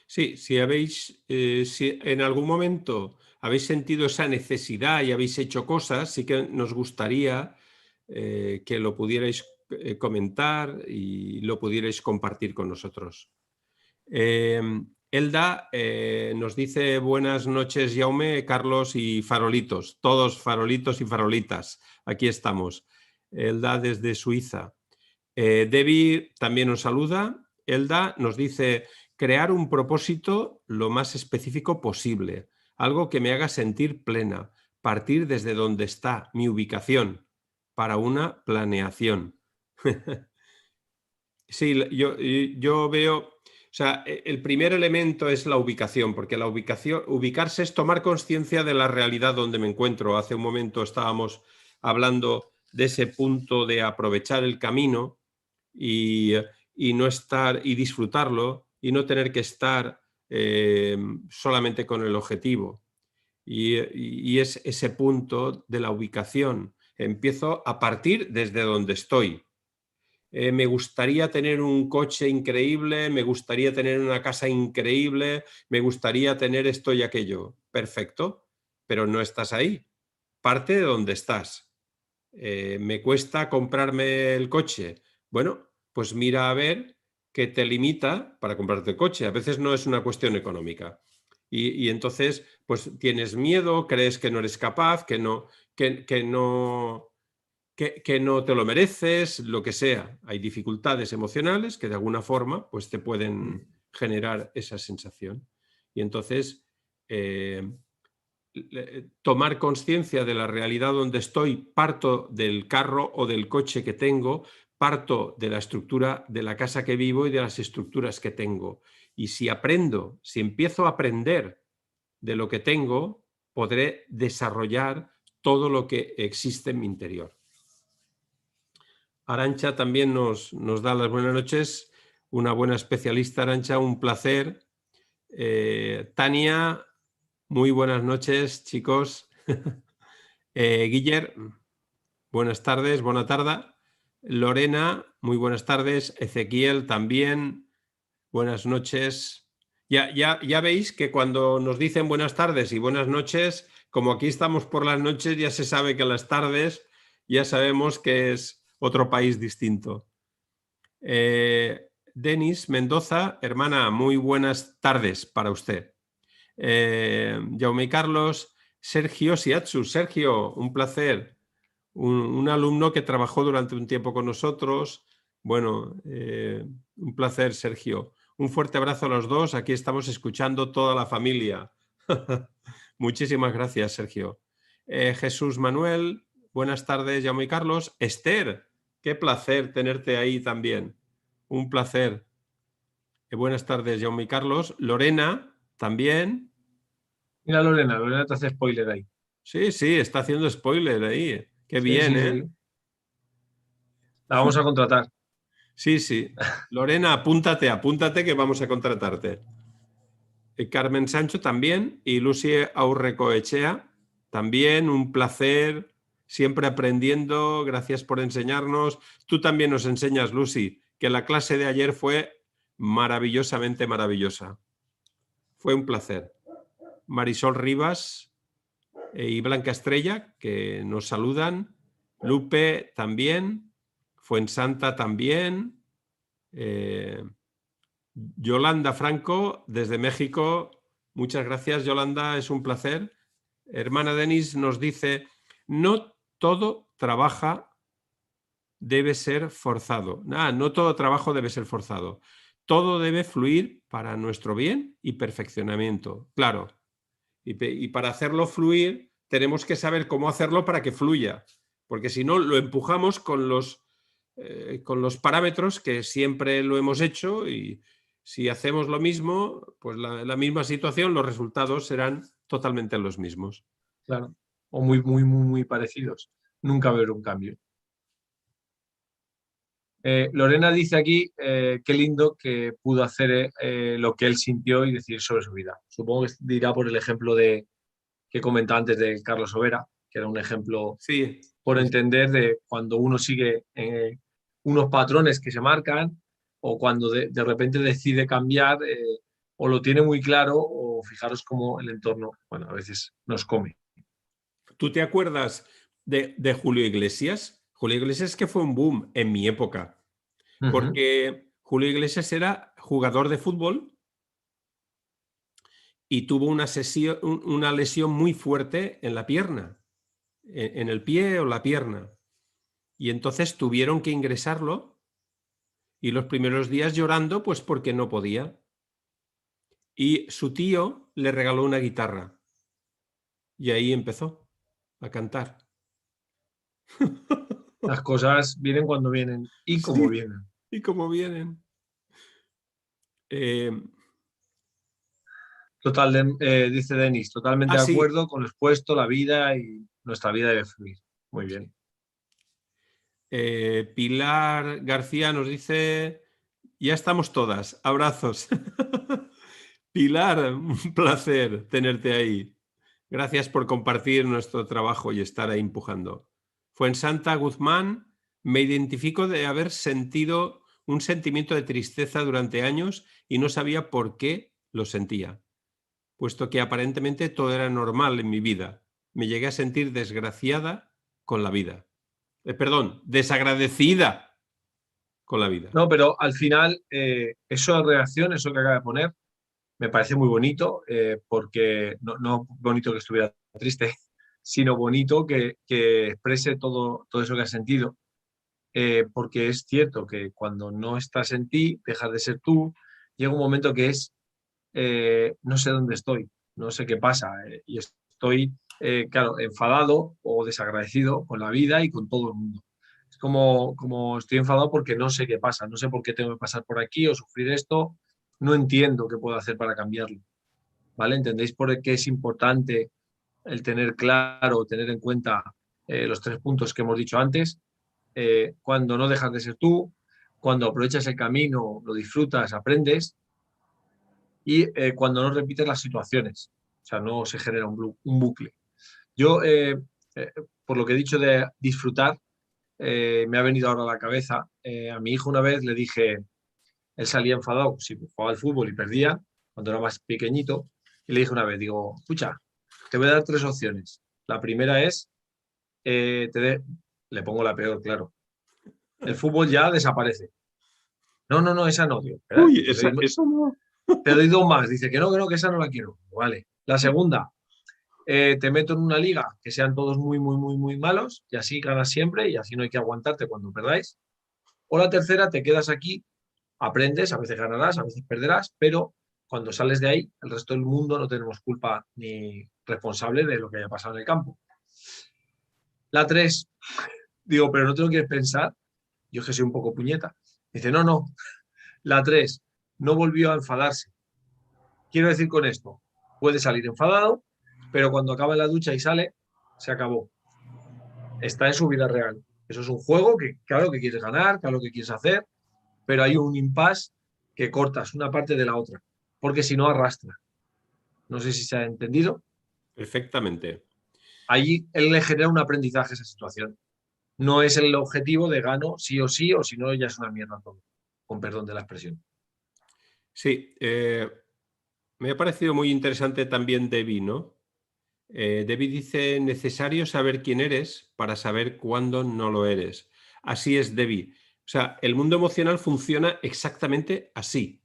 Sí, si en algún momento habéis sentido esa necesidad y habéis hecho cosas, sí que nos gustaría que lo pudierais comentar y lo pudierais compartir con nosotros. Elda nos dice buenas noches, Jaume, Carlos y farolitos, todos farolitos y farolitas, aquí estamos. Elda desde Suiza. Debbie también nos saluda. Elda nos dice crear un propósito lo más específico posible, algo que me haga sentir plena, partir desde donde está mi ubicación para una planeación. Sí, yo veo, o sea, el primer elemento es la ubicación, porque la ubicarse es tomar conciencia de la realidad donde me encuentro. Hace un momento estábamos hablando de ese punto de aprovechar el camino y no estar y disfrutarlo y no tener que estar solamente con el objetivo. Y es ese punto de la ubicación. Empiezo a partir desde donde estoy. me gustaría tener un coche increíble, me gustaría tener una casa increíble, me gustaría tener esto y aquello. Perfecto, pero no estás ahí. Parte de donde estás. Me cuesta comprarme el coche. Bueno, pues mira a ver qué te limita para comprarte el coche. A veces no es una cuestión económica. Y entonces, pues tienes miedo, crees que no eres capaz, que no te lo mereces, lo que sea. Hay dificultades emocionales que de alguna forma pues, te pueden generar esa sensación. Y entonces, tomar conciencia de la realidad donde estoy, parto del carro o del coche que tengo, parto de la estructura de la casa que vivo y de las estructuras que tengo. Y si empiezo a aprender de lo que tengo, podré desarrollar todo lo que existe en mi interior. Arantxa también nos da las buenas noches, una buena especialista, Arantxa, un placer. Tania, muy buenas noches, chicos. Guiller, buenas tardes, buena tarde. Lorena, muy buenas tardes. Ezequiel también, buenas noches. Ya veis que cuando nos dicen buenas tardes y buenas noches, como aquí estamos por las noches, ya se sabe que las tardes ya sabemos que es otro país distinto. Denis Mendoza, hermana, muy buenas tardes para usted. Jaume y Carlos, Sergio Siatsu. Sergio, un placer. Un alumno que trabajó durante un tiempo con nosotros. Bueno, un placer, Sergio. Un fuerte abrazo a los dos. Aquí estamos escuchando toda la familia. Muchísimas gracias, Sergio. Jesús Manuel, buenas tardes, Jaume y Carlos. Esther, qué placer tenerte ahí también. Un placer. Buenas tardes, Jaume y Carlos. Lorena, también. Mira, Lorena te hace spoiler ahí. Sí, está haciendo spoiler ahí. Qué Sí, bien, sí, ¿eh? sí. La vamos a contratar. Sí. Lorena, apúntate que vamos a contratarte. Carmen Sancho también y Lucy Aurrecoechea también, un placer, siempre aprendiendo, gracias por enseñarnos. Tú también nos enseñas, Lucy, que la clase de ayer fue maravillosamente maravillosa. Fue un placer. Marisol Rivas y Blanca Estrella, que nos saludan. Lupe también. Fuensanta también. Yolanda Franco, desde México. Muchas gracias, Yolanda, es un placer. Hermana Denis nos dice, no todo trabajo debe ser forzado. No todo trabajo debe ser forzado. Todo debe fluir para nuestro bien y perfeccionamiento. Claro. Y para hacerlo fluir, tenemos que saber cómo hacerlo para que fluya. Porque si no, lo empujamos con los parámetros que siempre lo hemos hecho y si hacemos lo mismo, pues la misma situación, los resultados serán totalmente los mismos. Claro. O muy parecidos. Nunca ver un cambio. Lorena dice aquí, qué lindo que pudo hacer lo que él sintió y decidir sobre su vida. Supongo que dirá por el ejemplo que comentaba antes de Carlos Overa, que era un ejemplo Sí. por entender de cuando uno sigue unos patrones que se marcan o cuando de repente decide cambiar o lo tiene muy claro o fijaros cómo el entorno, bueno, a veces nos come. ¿Tú te acuerdas de Julio Iglesias? Julio Iglesias que fue un boom en mi época, porque Julio Iglesias era jugador de fútbol y tuvo una lesión muy fuerte en la pierna, en el pie o la pierna. Y entonces tuvieron que ingresarlo y los primeros días llorando, pues porque no podía. Y su tío le regaló una guitarra y ahí empezó a cantar. Las cosas vienen cuando vienen y como Sí, vienen. y como vienen. Eh, Dice Denis, totalmente de sí. acuerdo con lo expuesto, la vida y nuestra vida debe fluir. Muy bien. Pilar García nos dice, ya estamos todas, abrazos. Pilar, un placer tenerte ahí. Gracias por compartir nuestro trabajo y estar ahí empujando. Fuensanta Guzmán, Me identifico de haber sentido un sentimiento de tristeza durante años y no sabía por qué lo sentía, puesto que aparentemente todo era normal en mi vida. Me llegué a sentir desgraciada con la vida. Perdón, desagradecida con la vida. No, pero al final, esa reacción, eso que acaba de poner, me parece muy bonito, porque no bonito que estuviera triste, sino bonito que exprese todo eso que has sentido, porque es cierto que cuando no estás en ti, dejas de ser tú, llega un momento que es, no sé dónde estoy, no sé qué pasa, y estoy, claro, enfadado o desagradecido con la vida y con todo el mundo. Es como estoy enfadado porque no sé qué pasa, no sé por qué tengo que pasar por aquí o sufrir esto, no entiendo qué puedo hacer para cambiarlo, ¿vale? ¿Entendéis por qué es importante el tener claro, tener en cuenta los 3 puntos que hemos dicho antes? Cuando no dejas de ser tú, cuando aprovechas el camino, lo disfrutas, aprendes, y cuando no repites las situaciones, o sea, no se genera un bucle. Yo, eh, por lo que he dicho de disfrutar, me ha venido ahora a la cabeza, a mi hijo una vez le dije, él salía enfadado si jugaba al fútbol y perdía, cuando era más pequeñito, y le dije una vez, digo, escucha, te voy a dar 3 opciones. La primera es, eh, te de- le pongo la peor, claro, el fútbol ya desaparece. No, no, no, esa no, tío. Espera, Uy, eso no. te doy 2 más. Dice que no, que esa no la quiero. Vale. La segunda, te meto en una liga que sean todos muy, muy, muy, muy malos y así ganas siempre y así no hay que aguantarte cuando perdáis. O la tercera, te quedas aquí, aprendes, a veces ganarás, a veces perderás, pero cuando sales de ahí, el resto del mundo no tenemos culpa ni responsable de lo que haya pasado en el campo. La tres, digo, pero no te lo quieres pensar. Yo es que soy un poco puñeta. Dice, no, no. La tres, no volvió a enfadarse. Quiero decir con esto, puede salir enfadado, pero cuando acaba la ducha y sale, se acabó. Está en su vida real. Eso es un juego que, claro, que quieres ganar, claro que quieres hacer, pero hay un impasse que cortas una parte de la otra, porque si no arrastra. No sé si se ha entendido. Perfectamente. Allí él le genera un aprendizaje a esa situación. No es el objetivo de gano sí o si no ya es una mierda todo, con perdón de la expresión. Sí, me ha parecido muy interesante también Debbie, ¿no? Debbie dice, necesario saber quién eres para saber cuándo no lo eres. Así es, Debbie. O sea, el mundo emocional funciona exactamente así.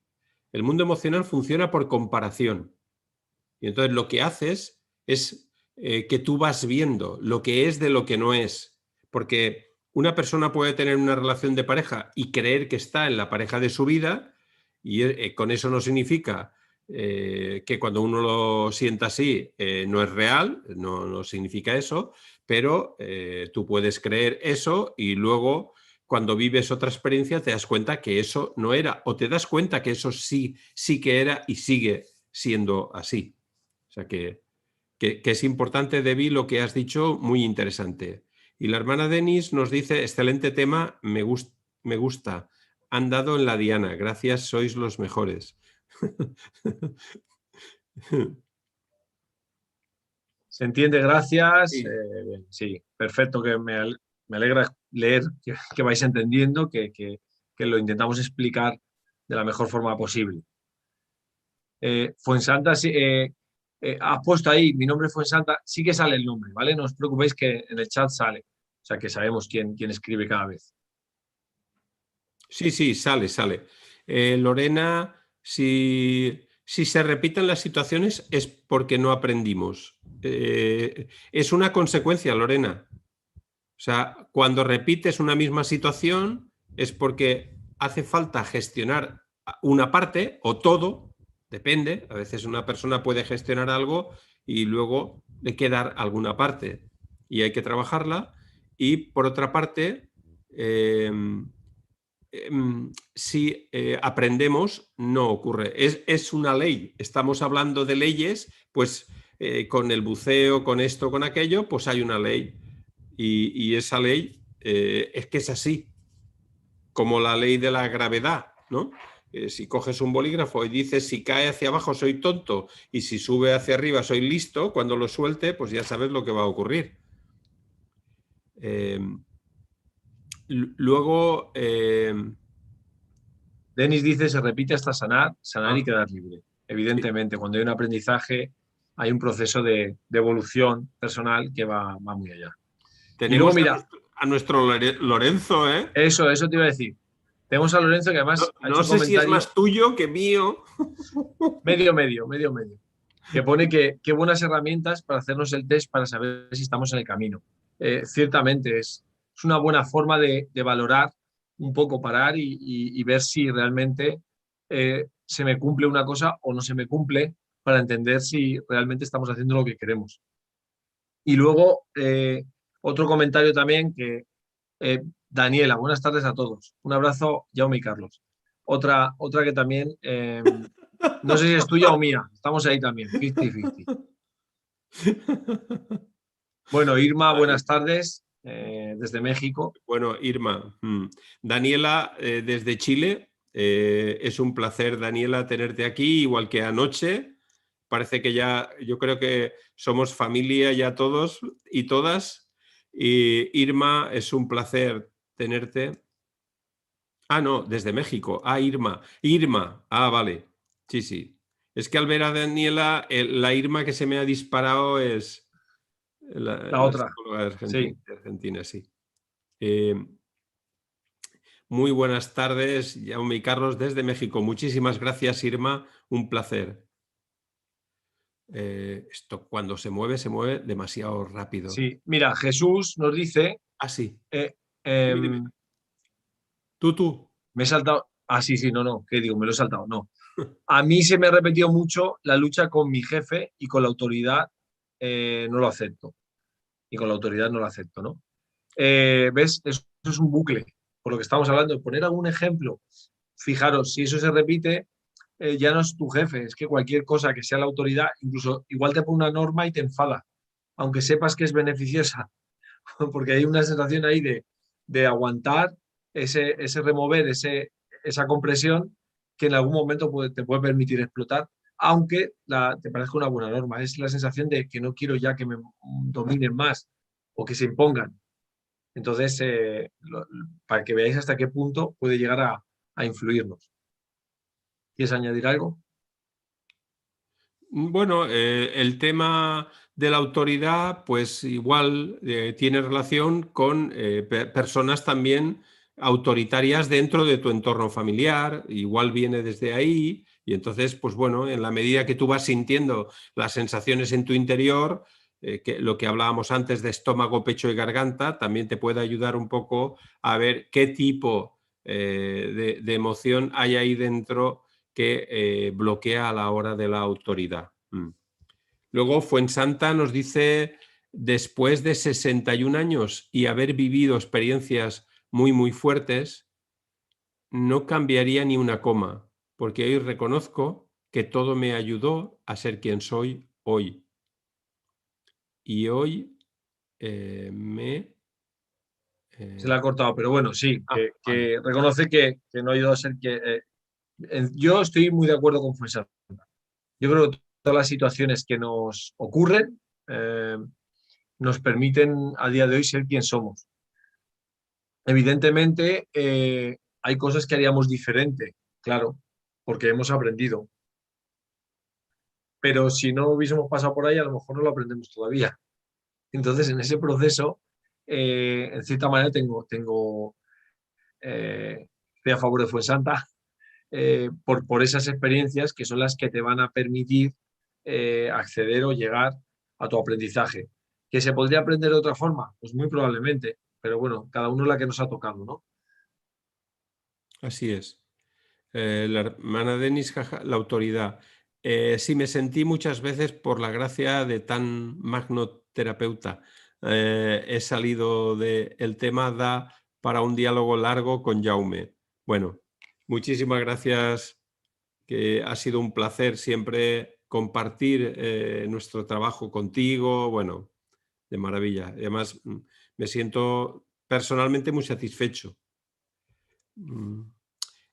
El mundo emocional funciona por comparación. Y entonces lo que haces es que tú vas viendo lo que es de lo que no es. Porque una persona puede tener una relación de pareja y creer que está en la pareja de su vida, y con eso no significa que cuando uno lo sienta así no es real, no significa eso, pero tú puedes creer eso y luego cuando vives otra experiencia te das cuenta que eso no era, o te das cuenta que eso sí que era y sigue siendo así. O sea que es importante, Debbie, lo que has dicho, muy interesante. Y la hermana Denis nos dice, excelente tema, me gusta. Han dado en la diana, gracias, sois los mejores. ¿Se entiende? Gracias. Sí. Bien, sí, perfecto, que me alegra leer que vais entendiendo, que lo intentamos explicar de la mejor forma posible. Fuensanta, sí, has puesto ahí, mi nombre es Fuensanta, sí que sale el nombre, ¿vale? No os preocupéis que en el chat sale, o sea que sabemos quién escribe cada vez. Sí, sí, sale. Lorena, si se repiten las situaciones es porque no aprendimos. Es una consecuencia, Lorena. O sea, cuando repites una misma situación es porque hace falta gestionar una parte o todo, depende. A veces una persona puede gestionar algo y luego le queda alguna parte y hay que trabajarla. Y por otra parte, eh, si aprendemos, no ocurre. Es una ley. Estamos hablando de leyes, pues con el buceo, con esto, con aquello, pues hay una ley. Y esa ley es que es así, como la ley de la gravedad, ¿no? Si coges un bolígrafo y dices si cae hacia abajo soy tonto y si sube hacia arriba soy listo, cuando lo suelte, pues ya sabes lo que va a ocurrir. Eh, Luego, Denis dice, se repite hasta sanar, sanar y ah, quedar libre. sí, Evidentemente, cuando hay un aprendizaje, hay un proceso de evolución personal que va muy allá. Y luego, tenemos mira, a nuestro Lorenzo, ¿eh? eso te iba a decir. Tenemos a Lorenzo que No, además ha hecho no un sé si es comentario más tuyo que mío. medio, que pone que qué buenas herramientas para hacernos el test para saber si estamos en el camino. Ciertamente es una buena forma de valorar un poco, parar y ver si realmente se me cumple una cosa o no se me cumple para entender si realmente estamos haciendo lo que queremos. Y luego, otro comentario también que Daniela, buenas tardes a todos. Un abrazo, Jaume y Carlos. Otra que también, no sé si es tuya o mía, estamos ahí también, 50-50. Bueno, Irma, buenas tardes desde México. Bueno, Irma, Daniela, desde Chile, es un placer, Daniela, tenerte aquí, igual que anoche. Parece que ya, yo creo que somos familia ya todos y todas. Y Irma, es un placer tenerte. Ah, no, desde México. Ah, Irma. Irma. Ah, vale. Sí, sí. Es que al ver a Daniela, la Irma que se me ha disparado es La la otra, psicóloga de sí. Argentina, sí. Eh, Muy buenas tardes, Jaume y Carlos, desde México. Muchísimas gracias, Irma. Un placer. Esto cuando se mueve demasiado rápido. Sí, mira, Jesús nos dice, Ah, sí. eh, Dime, dime. em, Tú. me he saltado, sí, no, ¿qué digo? Me lo he saltado, no. A mí se me ha repetido mucho la lucha con mi jefe y con la autoridad no lo acepto. Y con la autoridad no lo acepto, ¿no? ¿Ves? Eso es un bucle, por lo que estamos hablando. Poner algún ejemplo, fijaros, si eso se repite, ya no es tu jefe, es que cualquier cosa que sea la autoridad, incluso igual te pone una norma y te enfada, aunque sepas que es beneficiosa, porque hay una sensación ahí de aguantar ese remover, esa compresión que en algún momento te puede permitir explotar, aunque te parezca una buena norma. Es la sensación de que no quiero ya que me dominen más o que se impongan. Entonces, para que veáis hasta qué punto puede llegar a influirnos. ¿Quieres añadir algo? Bueno, el tema de la autoridad, pues igual tiene relación con personas también autoritarias dentro de tu entorno familiar, igual viene desde ahí, y entonces, pues bueno, en la medida que tú vas sintiendo las sensaciones en tu interior, lo que hablábamos antes de estómago, pecho y garganta, también te puede ayudar un poco a ver qué tipo de emoción hay ahí dentro que bloquea a la hora de la autoridad. Luego, Fuensanta nos dice, después de 61 años y haber vivido experiencias muy, muy fuertes, no cambiaría ni una coma, porque hoy reconozco que todo me ayudó a ser quien soy hoy. Y hoy me... Se le ha cortado, pero bueno, sí, vale. que reconoce que no ha ido a ser que... yo estoy muy de acuerdo con Fuensanta. Yo creo que todas las situaciones que nos ocurren nos permiten a día de hoy ser quien somos. Evidentemente, hay cosas que haríamos diferente, claro, porque hemos aprendido. Pero si no hubiésemos pasado por ahí, a lo mejor no lo aprendemos todavía. Entonces, en ese proceso, en cierta manera, estoy a favor de Fuensanta por esas experiencias que son las que te van a permitir acceder o llegar a tu aprendizaje. ¿Que se podría aprender de otra forma? Pues muy probablemente, pero bueno, cada uno la que nos ha tocado, ¿no? Así es. La hermana Denis, jaja, la autoridad. Sí, me sentí muchas veces por la gracia de tan magno terapeuta. He salido del tema, da para un diálogo largo con Jaume. Bueno, muchísimas gracias, que ha sido un placer siempre compartir nuestro trabajo contigo. Bueno, de maravilla. Además, me siento personalmente muy satisfecho. Mm.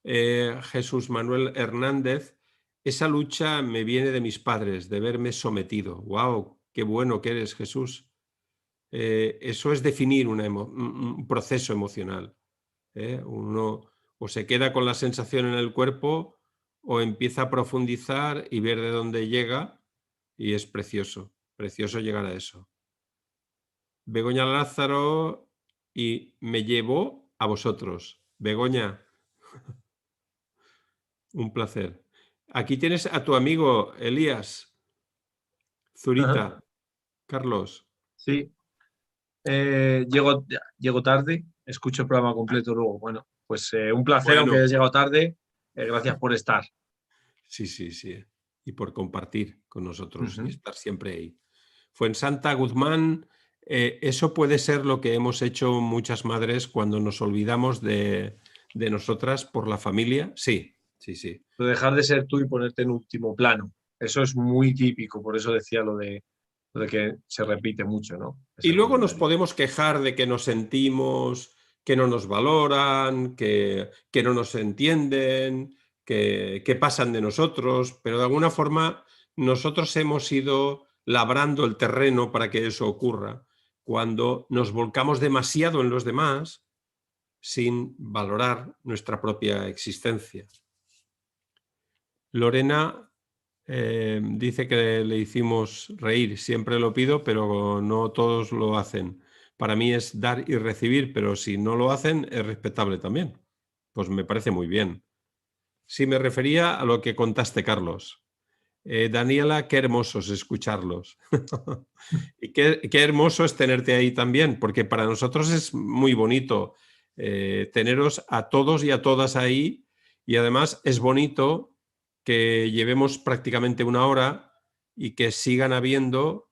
Jesús Manuel Hernández, esa lucha me viene de mis padres, de verme sometido. ¡Wow! ¡Qué bueno que eres, Jesús! Eso es definir un proceso emocional. Uno o se queda con la sensación en el cuerpo o empieza a profundizar y ver de dónde llega, y es precioso, precioso llegar a eso. Begoña Lázaro, y me llevó a vosotros. Begoña, un placer. Aquí tienes a tu amigo Elías Ajá. Zurita. Carlos, Sí, llego tarde, escucho el programa completo luego. Bueno, pues un placer, aunque bueno, hayas llegado tarde. Gracias por estar. sí, sí, sí. Y por compartir con nosotros y Ujú. estar siempre ahí. Fuensanta, Guzmán, eso puede ser lo que hemos hecho muchas madres cuando nos olvidamos de nosotras por la familia. Sí, sí, sí. Pero dejar de ser tú y ponerte en último plano. Eso es muy típico, por eso decía lo de que se repite mucho, ¿no? Y Ese luego nos comentario. podemos quejar de que nos sentimos, que no nos valoran, que no nos entienden, que pasan de nosotros, pero de alguna forma nosotros hemos ido labrando el terreno para que eso ocurra. Cuando nos volcamos demasiado en los demás sin valorar nuestra propia existencia. Lorena dice que le hicimos reír, siempre lo pido, pero no todos lo hacen. Para mí es dar y recibir, pero si no lo hacen es respetable también. Pues me parece muy bien. Sí, me refería a lo que contaste, Carlos. Daniela, qué hermoso es escucharlos. Y qué hermoso es tenerte ahí también, porque para nosotros es muy bonito teneros a todos y a todas ahí, y además es bonito que llevemos prácticamente una hora y que sigan habiendo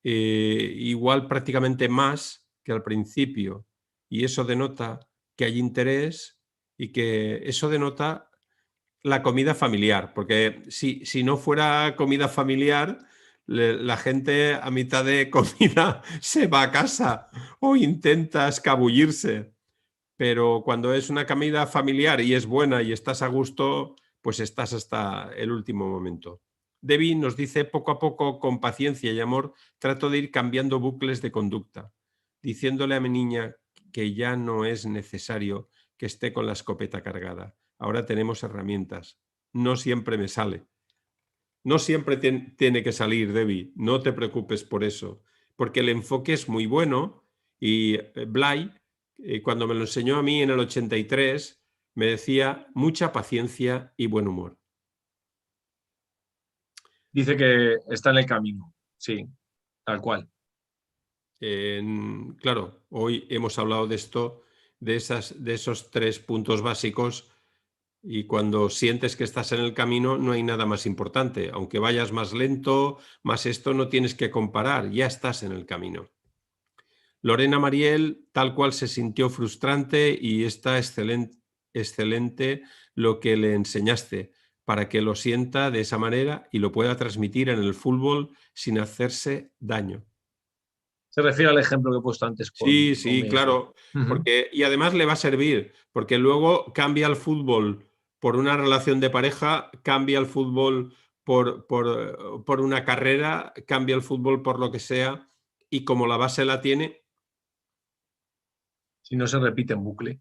igual prácticamente más que al principio. Y eso denota que hay interés y que eso denota la comida familiar, porque si no fuera comida familiar, la gente a mitad de comida se va a casa o intenta escabullirse. Pero cuando es una comida familiar y es buena y estás a gusto, pues estás hasta el último momento. Debbie nos dice, poco a poco, con paciencia y amor, trato de ir cambiando bucles de conducta, diciéndole a mi niña que ya no es necesario que esté con la escopeta cargada. Ahora tenemos herramientas. No siempre me sale. No siempre tiene que salir, Debbie. No te preocupes por eso, porque el enfoque es muy bueno y Blay, cuando me lo enseñó a mí en el 83, me decía mucha paciencia y buen humor. Dice que está en el camino, sí, tal cual. Claro, hoy hemos hablado de esto, de esos 3 puntos básicos, y cuando sientes que estás en el camino no hay nada más importante. Aunque vayas más lento, más esto, no tienes que comparar, ya estás en el camino. Lorena Mariel, tal cual, se sintió frustrante y está excelente, excelente lo que le enseñaste para que lo sienta de esa manera y lo pueda transmitir en el fútbol sin hacerse daño. Se refiere al ejemplo que he puesto antes Sí, con sí, mi hijo. claro, Ujú. porque, y además le va a servir, porque luego cambia el fútbol por una relación de pareja, cambia el fútbol por una carrera, cambia el fútbol por lo que sea, y como la base la tiene, Si no se repite en bucle,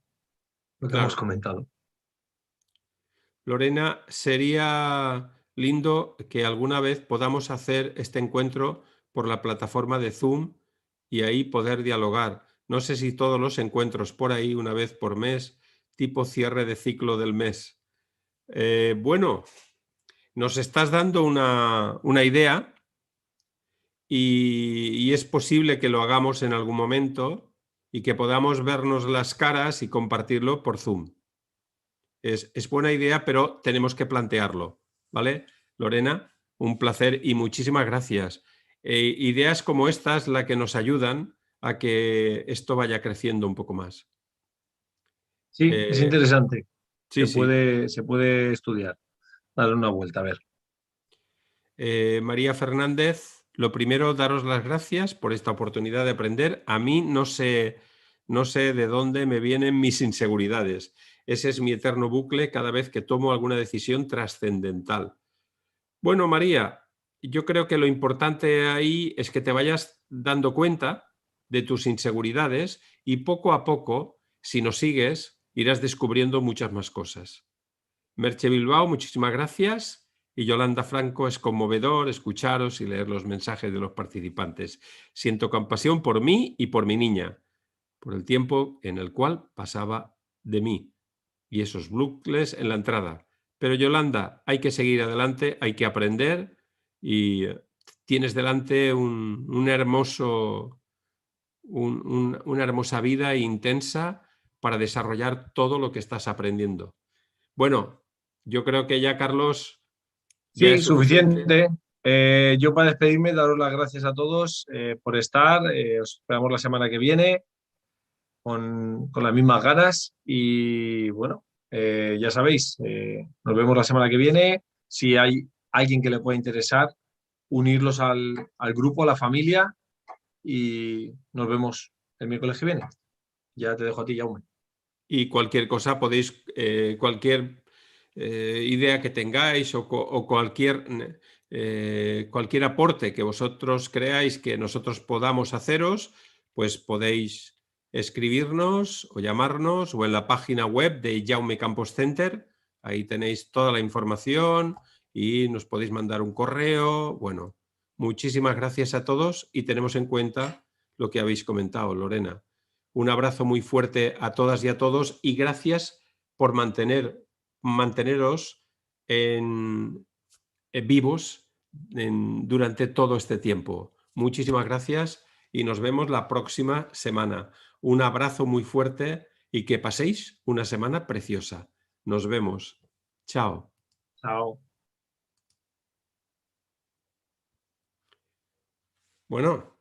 lo que hemos claro. comentado. Lorena, sería lindo que alguna vez podamos hacer este encuentro por la plataforma de Zoom y ahí poder dialogar. No sé si todos los encuentros por ahí una vez por mes, tipo cierre de ciclo del mes. Bueno, nos estás dando una idea y es posible que lo hagamos en algún momento y que podamos vernos las caras y compartirlo por Zoom. Es buena idea, pero tenemos que plantearlo, ¿vale? Lorena, un placer y muchísimas gracias. Ideas como estas la que nos ayudan a que esto vaya creciendo un poco más. Sí, es Eh, interesante. sí, sí. Se puede estudiar. Darle una vuelta, a ver. María Fernández, lo primero, daros las gracias por esta oportunidad de aprender. A mí no sé de dónde me vienen mis inseguridades. Ese es mi eterno bucle cada vez que tomo alguna decisión trascendental. Bueno, María, yo creo que lo importante ahí es que te vayas dando cuenta de tus inseguridades y poco a poco, si nos sigues, irás descubriendo muchas más cosas. Merche Bilbao, muchísimas gracias. Y Yolanda Franco, es conmovedor escucharos y leer los mensajes de los participantes. Siento compasión por mí y por mi niña, por el tiempo en el cual pasaba de mí y esos bucles en la entrada. Pero Yolanda, hay que seguir adelante, hay que aprender y tienes delante una hermosa vida intensa para desarrollar todo lo que estás aprendiendo. Bueno, yo creo que ya, Carlos, ya Sí, es suficiente. suficiente. Yo para despedirme, daros las gracias a todos por estar. Os esperamos la semana que viene con las mismas ganas y bueno, ya sabéis, nos vemos la semana que viene. Si hay alguien que le pueda interesar, unirlos al grupo, a la familia y nos vemos el miércoles que viene. Ya te dejo a ti, Jaume. Y cualquier cosa podéis, cualquier idea que tengáis o cualquier aporte que vosotros creáis que nosotros podamos haceros, pues podéis escribirnos o llamarnos o en la página web de Jaume Campos Center. Ahí tenéis toda la información y nos podéis mandar un correo. Bueno, muchísimas gracias a todos y tenemos en cuenta lo que habéis comentado, Lorena. Un abrazo muy fuerte a todas y a todos y gracias por manteneros vivos durante todo este tiempo. Muchísimas gracias y nos vemos la próxima semana. Un abrazo muy fuerte y que paséis una semana preciosa. Nos vemos. Chao. Chao. Bueno.